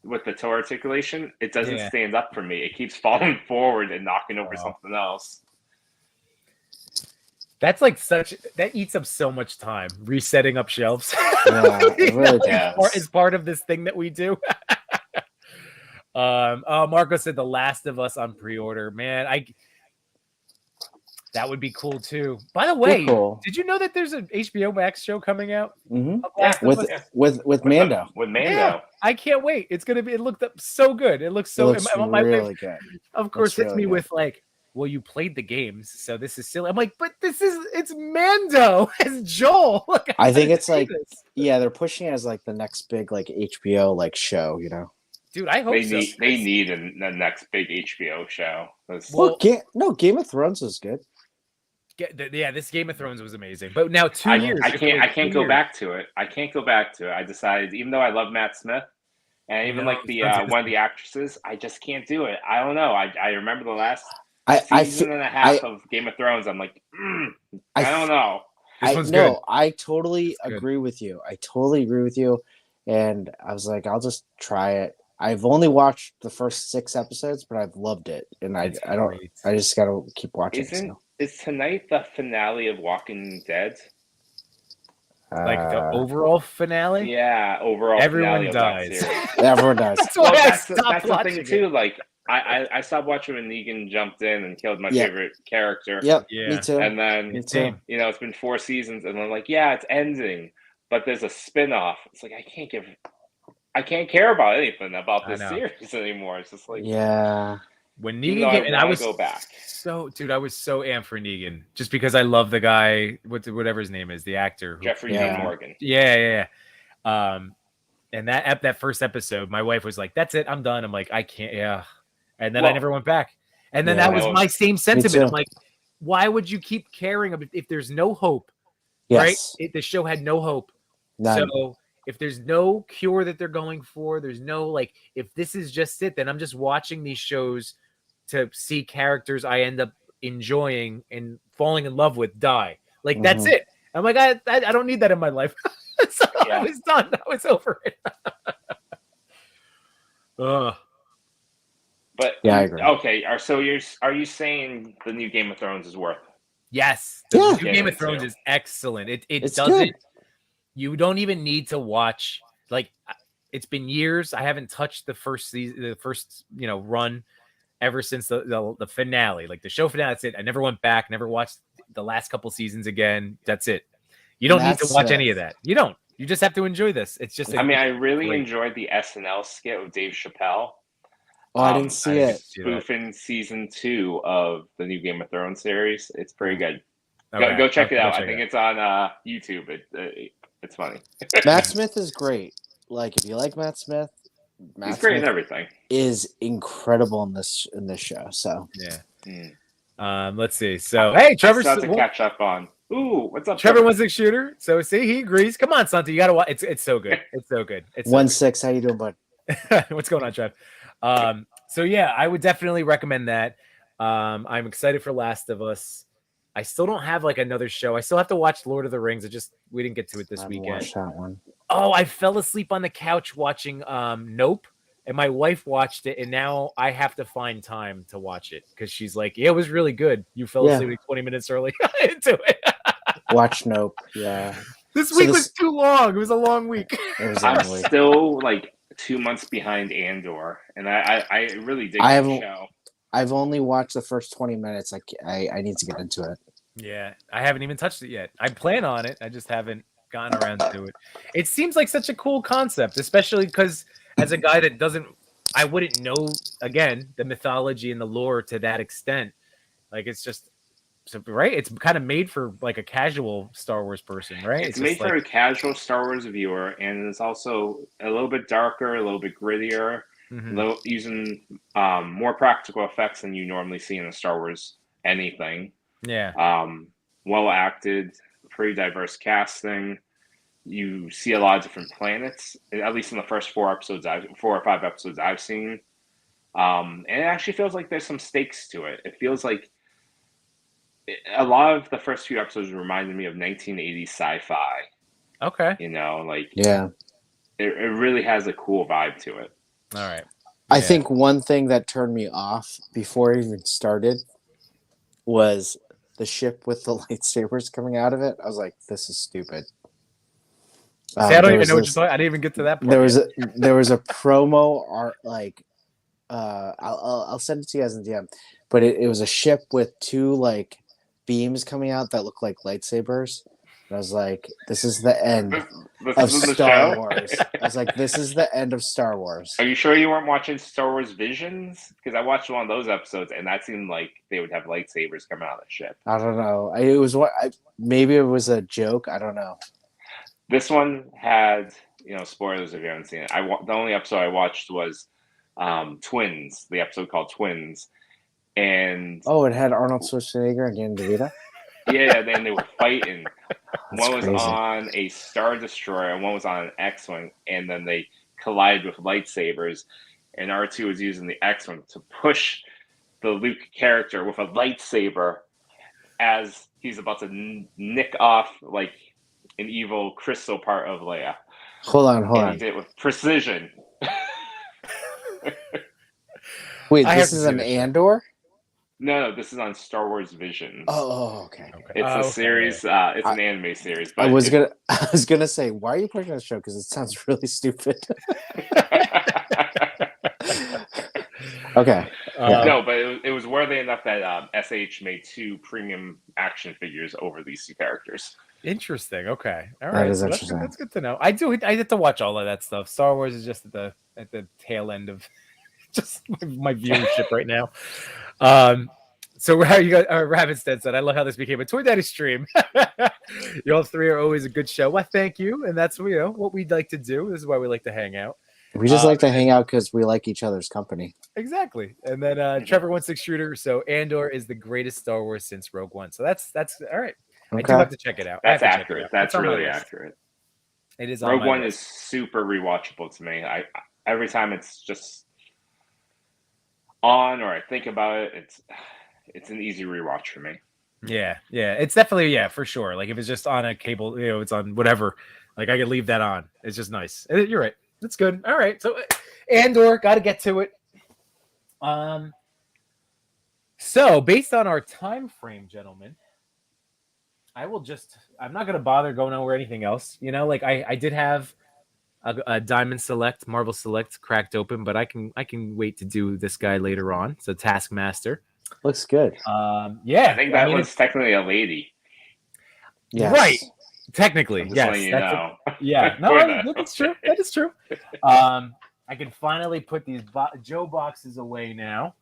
with the toe articulation. It doesn't stand up for me. It keeps falling forward and knocking over something else. That's like that eats up so much time resetting up shelves. Yeah, it really does. It's part of this thing that we do. Marco said The Last of Us on pre-order. Man, that would be cool too. By the way, did you know that there's an HBO Max show coming out? Mm-hmm. With Mando. With Mando. Yeah, I can't wait. It's gonna be. It looked up so good. It looks so. Really good. Of course, hits me with like, well, you played the games, so this is silly. I'm like, but it's Mando as Joel. Look, I think it's like, they're pushing it as like the next big like HBO like show, Dude, I hope they need the next big HBO show. Well, Game of Thrones is good. This Game of Thrones was amazing, but now 2 years. I can't go back to it. I can't go back to it. I decided, even though I love Matt Smith, and even like the one of the actresses, I just can't do it. I don't know. I remember the last season and a half of Game of Thrones, I'm like, I don't know. This one's good. I totally It's good. agree with you. I totally agree with you. And I was like, I'll just try it. I've only watched the first 6 episodes, but I've loved it. And I just gotta keep watching. Is tonight the finale of Walking Dead? Like the overall finale? Yeah, overall Everyone finale dies. of that series. Everyone does. That's why I stopped that's the watching thing too. it. Like I stopped watching when Negan jumped in and killed my Yeah. favorite character. Yep, Yeah. me too. And then Me too. you know, it's been 4 seasons, and I'm like, yeah, it's ending, but there's a spin-off. It's like I can't care about anything about this series anymore. It's just like, yeah. When even Negan though came, and I was go back. I was so amped for Negan just because I love the guy, whatever his name is, the actor, Jeffrey Dean Morgan. Yeah. And that first episode, my wife was like, "That's it, I'm done." I'm like, "I can't." Yeah, and then I never went back. And then that was my same sentiment. I'm like, why would you keep caring if there's no hope? Yes. Right? The show had no hope. None. So if there's no cure that they're going for, there's no like, if this is just it, then I'm just watching these shows to see characters I end up enjoying and falling in love with die. Like that's it. I'm like, I don't need that in my life. So I was done. I was over it. But yeah, I agree. Okay, are you saying the new Game of Thrones is worth it? Yes, the new Game of Thrones is excellent. It doesn't. Good. You don't even need to watch. Like, it's been years. I haven't touched the first season, the first run, ever since the finale, like the show finale. That's it. I never went back. Never watched the last couple seasons again. That's it. You don't need to watch any of that. You don't. You just have to enjoy this. It's just. I mean, I really enjoyed the SNL skit with Dave Chappelle. Oh, I didn't see it. Spoofing season 2 of the new Game of Thrones series. It's pretty good. Okay. Go check it out. I think it's on YouTube. It's funny. Matt Smith is great. Like, if you like Matt Smith, he's great in everything. Is incredible in this show. So let's see. So hey, Trevor's to catch up on. Ooh, what's up, Trevor? 1-6 shooter. So see, he agrees. Come on, Santi, you gotta watch. It's so good. It's so good. It's 1-6. How you doing, bud? What's going on, Trev? So yeah, I would definitely recommend that. I'm excited for Last of Us. I still don't have like another show. I still have to watch Lord of the Rings. We didn't get to it this weekend. Watch that one. Oh, I fell asleep on the couch watching Nope, and my wife watched it, and now I have to find time to watch it because she's like, "Yeah, it was really good. You fell asleep like 20 minutes early into it." Watch Nope. Yeah. This week was too long. It was a long week. I'm still like 2 months behind Andor, and I really dig that show. I've only watched the first 20 minutes. I need to get into it. Yeah, I haven't even touched it yet. I plan on it. I just haven't gotten around to it. It seems like such a cool concept, especially because as a guy that I wouldn't know, again, the mythology and the lore to that extent. Like, it's just, right? It's kind of made for like a casual Star Wars person, right? It's made for a casual Star Wars viewer, and it's also a little bit darker, a little bit grittier. Using more practical effects than you normally see in a Star Wars anything. Yeah. Well acted, pretty diverse casting. You see a lot of different planets, at least in the first 4 or 5 episodes I've seen. And it actually feels like there's some stakes to it. It feels like a lot of the first few episodes reminded me of 1980s sci-fi. Okay. It really has a cool vibe to it. All right. I think one thing that turned me off before it even started was the ship with the lightsabers coming out of it. I was like, "This is stupid." I don't even know what you're talking. I didn't even get to that point. There was a promo art I'll send it to you guys in DM, but it was a ship with 2 like beams coming out that look like lightsabers. I was like, "This is the end of Star Wars." I was like, "This is the end of Star Wars." Are you sure you weren't watching Star Wars Visions? Because I watched one of those episodes, and that seemed like they would have lightsabers coming out of the ship. I don't know. Maybe it was a joke. I don't know. This one had, spoilers if you haven't seen it. The only episode I watched was Twins, the episode called Twins, and it had Arnold Schwarzenegger and Dan DeVito. Yeah, then they were fighting. One was on a Star Destroyer, and one was on an X-Wing, and then they collided with lightsabers, and R2 was using the X-Wing to push the Luke character with a lightsaber as he's about to nick off like an evil crystal part of Leia. Hold on. And he did it with precision. Wait, I have this to is see an this show. Andor? No, this is on Star Wars Visions. Okay. It's a series. It's an anime series. But I was gonna say, why are you picking this show? Because it sounds really stupid. Okay. No, but it was worthy enough that SH made 2 premium action figures over these 2 characters. Interesting. Okay. All That right. is So interesting. that's good to know. I get to watch all of that stuff. Star Wars is just at the tail end of just my viewership right now. So how you got Rabbitstead said, I love how this became a Toy Daddy stream. You all 3 are always a good show. Well, thank you. And that's what we'd like to do. This is why we like to hang out. We just like to hang out because we like each other's company. Exactly. And then Trevor 16 Shooter. So Andor is the greatest Star Wars since Rogue One. So that's all right. Okay. I do have to check it out. That's accurate. That's really accurate. It is. Rogue One is super rewatchable to me. I every time it's just on or I think about it, it's an easy rewatch for me. Yeah, it's definitely for sure. Like if it's just on a cable, it's on whatever. Like I could leave that on. It's just nice. You're right. That's good. All right. So Andor, got to get to it. So based on our time frame, gentlemen, I'm not going to bother going over anything else. Like I did have a Diamond Select, Marvel Select cracked open, but I can wait to do this guy later on. So Taskmaster. Looks good. I think that was technically a lady. Yes. Right. Technically, yes. Yeah. No, that's true. That is true. I can finally put these Joe boxes away now.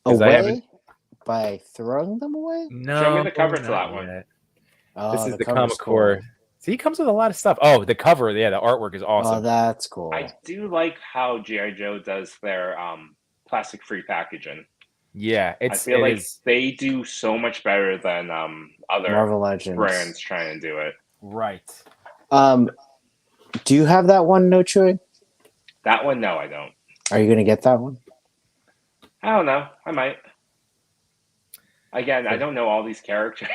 Away? By throwing them away? No. Show me the cover to that one. Yet. This is the Comic Core. Cool. See, he comes with a lot of stuff. Oh, the cover. Yeah, the artwork is awesome. Oh, that's cool. I do like how G.I. Joe does their plastic-free packaging. Yeah, I feel like they do so much better than other Marvel Legends brands trying to do it. Right. Do you have that one, No Chewy? That one, no, I don't. Are you gonna get that one? I don't know. I might. Again, I don't know all these characters.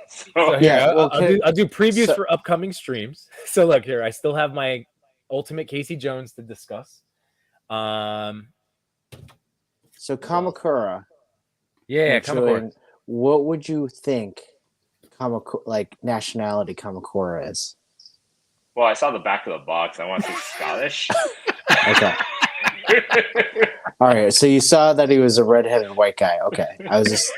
So yeah, I'll do previews for upcoming streams. So look here, I still have my Ultimate Casey Jones to discuss. So Kamakura. Yeah, Kamakura. What would you think nationality Kamakura is? Well, I saw the back of the box. I want to say Scottish. Okay. All right. So you saw that he was a redheaded white guy. Okay. I was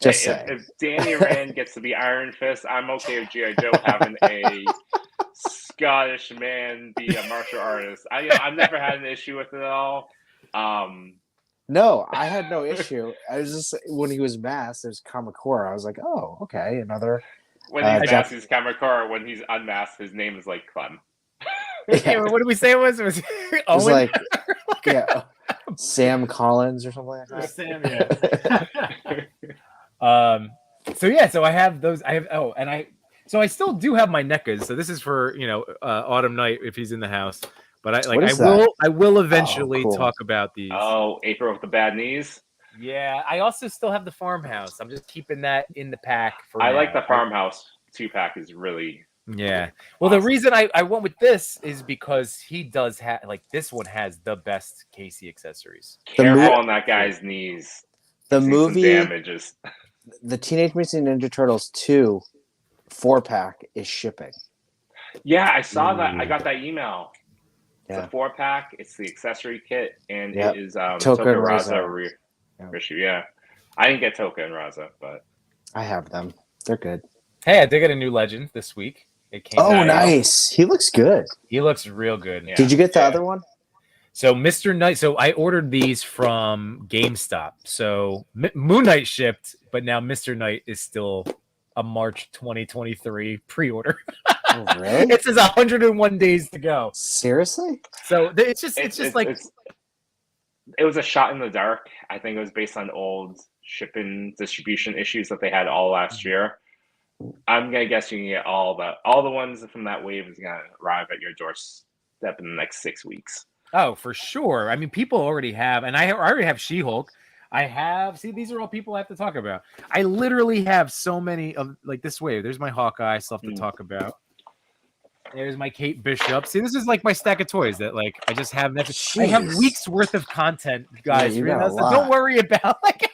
just saying. If Danny Rand gets to be Iron Fist, I'm okay with G.I. Joe having a Scottish man be a martial artist. I've never had an issue with it at all. No, I had no issue. I was just when he was masked, there's Kamakura. I was like, oh, okay, another. When he's masked, he's Kamakura. When he's unmasked, his name is like Clem. Yeah, what did we say it was? It was Owen? Like, yeah, Sam Collins or something like that. Sam, yeah. So I have those. So I still do have my NECAs. So this is for Autumn Night if he's in the house. But I will eventually talk about these. Oh, April with the bad knees. Yeah, I also still have the Farmhouse. I'm just keeping that in the pack for. I like the Farmhouse 2-pack is really. Yeah. Well, awesome. The reason I went with this is because he does have this one has the best Casey accessories. Careful on that guy's knees. The movie damages. The Teenage Mutant Ninja Turtles 2 4-pack is shipping. Yeah, I saw that. I got that email. It's a 4-pack. It's the accessory kit, and it is Toka and Raza reissue. Yeah, I didn't get Toka and Raza, but I have them. They're good. Hey, I did get a new Legend this week. It came. Oh, nice! He looks good. He looks real good. Yeah. Did you get the other one? So Mr. Knight. So I ordered these from GameStop. So Moon Knight shipped, but now Mr. Knight is still a March 2023 pre-order. Oh, really? It says 101 days to go. Seriously? So it's just it was a shot in the dark. I think it was based on old shipping distribution issues that they had all last year. I'm gonna guess you can get all the ones from that wave is gonna arrive at your doorstep in the next 6 weeks. Oh, for sure. I mean, people already have, and I already have She-Hulk. I have. See, these are all people I have to talk about. I literally have so many of like this wave. There's my Hawkeye stuff to talk about. There's my Kate Bishop. See, this is like my stack of toys that like I just have. I have Jeez. weeks worth of content, guys. you for you. got a So lot. don't worry about like.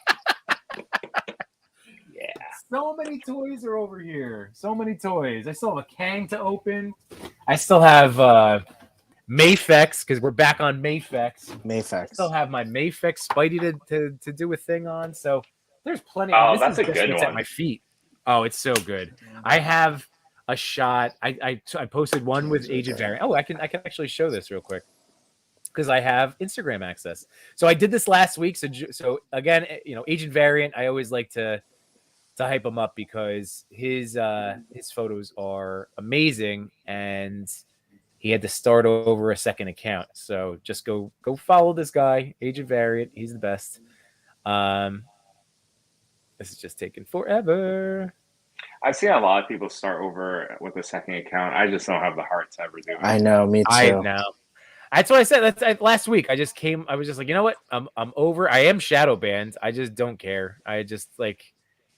Yeah. So many toys are over here. So many toys. I still have a Kang to open. I still have Mayfex because we're back on Mayfex. I Mayfex. still have my Mayfex Spidey to do a thing on. So there's plenty. Oh, this that's is a just good what's one. at my feet. Oh, it's so good. I have a shot. I posted one with Agent Variant. Oh, I can actually show this real quick because I have Instagram access. So I did this last week. So again, Agent Variant. I always like to hype him up because his photos are amazing, and he had to start over a second account. So just go follow this guy, Agent Variant. He's the best. This is just taking forever. I've seen a lot of people start over with a second account. I just don't have the heart to ever do it. I know, me too. I know. That's what I said. Last week. I was just like, you know what? I'm over. I am shadow banned. I just don't care. I just like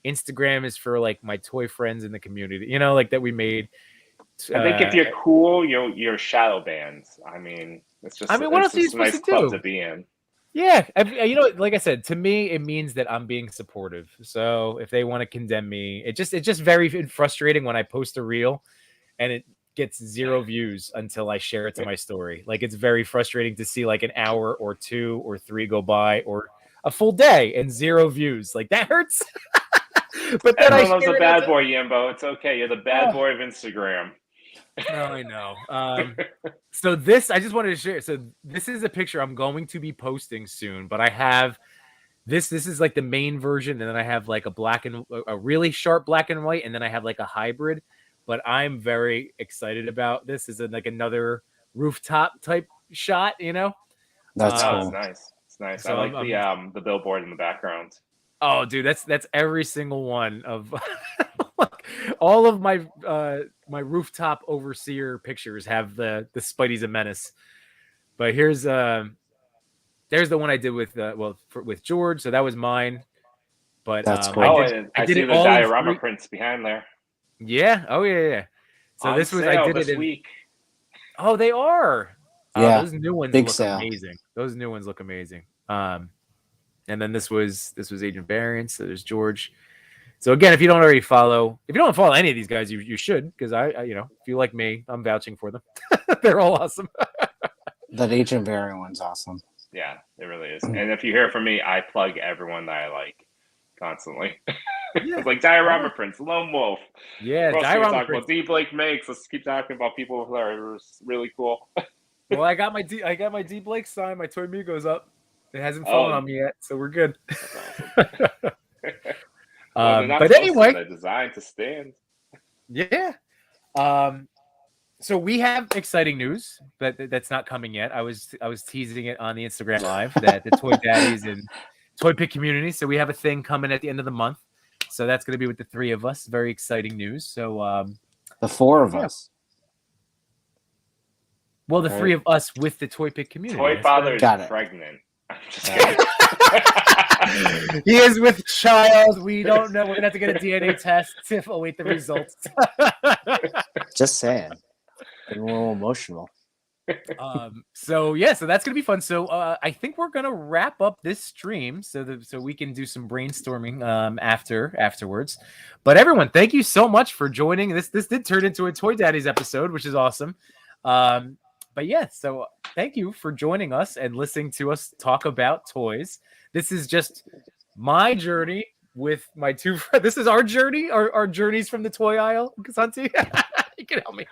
Instagram is for like my toy friends in the community, like that we made. I think if you're cool, you're shadow banned. I mean, it's just. What else are you supposed nice to do? club to be in. Yeah, like I said, to me, it means that I'm being supportive. So if they want to condemn me, it's just very frustrating when I post a reel, and it gets 0 views until I share it to my story. Like it's very frustrating to see like an hour or 2 or 3 go by, or a full day and 0 views. Like that hurts. But then Everyone loves a bad boy, Yimbo. It's okay. You're the bad boy of Instagram. Oh, I know. So this, I just wanted to share. So this is a picture I'm going to be posting soon, but I have this. This is like the main version, and then I have like a really sharp black and white, and then I have like a hybrid. But I'm very excited about this. Is like another rooftop type shot, That's Oh, cool. it's nice. It's nice. So I like the billboard in the background. Oh, dude, that's every single one of all of my my rooftop overseer pictures have the Spidey's a menace. But there's the one I did with with George, so that was mine. But That's cool. I did see it the all in diorama 3. prints behind there. Yeah. Oh yeah. So On this was sale I did this it in week. Oh, they are. Yeah, those new ones big look sale. amazing. Those new ones look amazing. And then this was Agent Variant. So there's George. So again, if you don't follow any of these guys, you should, because I if you like me, I'm vouching for them. They're all awesome. That Agent Variant one's awesome. Yeah, it really is. And if you hear from me, I plug everyone that I like constantly. Yeah. It's like diorama prints, Lone Wolf. Yeah, diorama prints. D. Blake makes. Let's keep talking about people who are really cool. Well, I got my D Blake sign. My Toy Migos up. It hasn't fallen on me yet, so we're good. That's awesome. But anyway, they're designed to stand. Yeah. So we have exciting news, but that's not coming yet. I was teasing it on the Instagram Live that the Toy Daddies and Toy Pick community. So we have a thing coming at the end of the month. So that's going to be with the 3 of us. Very exciting news. So the 4 of us. Well, the 3 of us with the Toy Pick community. Toy father is Got it. pregnant. I'm just kidding. He is with child. We don't know. We're gonna have to get a DNA test to await the results. Just saying. Getting a little emotional. So that's gonna be fun. So I think we're gonna wrap up this stream so we can do some brainstorming afterwards. But everyone, thank you so much for joining. This did turn into a Toy Daddies episode, which is awesome. But yeah, so thank you for joining us and listening to us talk about toys. This is just my journey with my 2 friends. This is our journey, our journeys from the toy aisle. Santi, you can help me.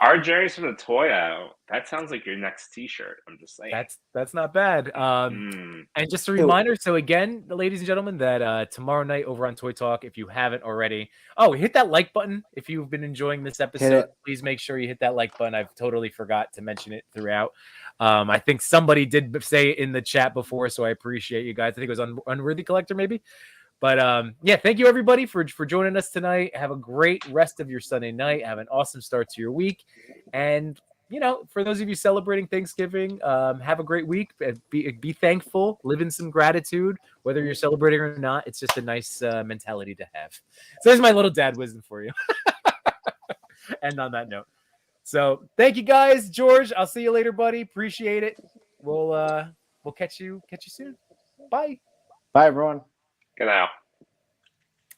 Our journeys from the toy aisle. That sounds like your next T-shirt. I'm just saying. That's not bad. And just a reminder. So again, ladies and gentlemen, that tomorrow night over on Toy Talk, if you haven't already, hit that like button. If you've been enjoying this episode, please make sure you hit that like button. I've totally forgot to mention it throughout. I think somebody did say it in the chat before, so I appreciate you guys. I think it was Unworthy Collector, maybe. But yeah, thank you everybody for joining us tonight. Have a great rest of your Sunday night. Have an awesome start to your week, and for those of you celebrating Thanksgiving, have a great week. Be thankful, live in some gratitude, whether you're celebrating or not. It's just a nice mentality to have. So there's my little dad wisdom for you. And on that note, so thank you guys, George. I'll see you later, buddy. Appreciate it. We'll catch you soon. Bye. Bye, everyone. Good now.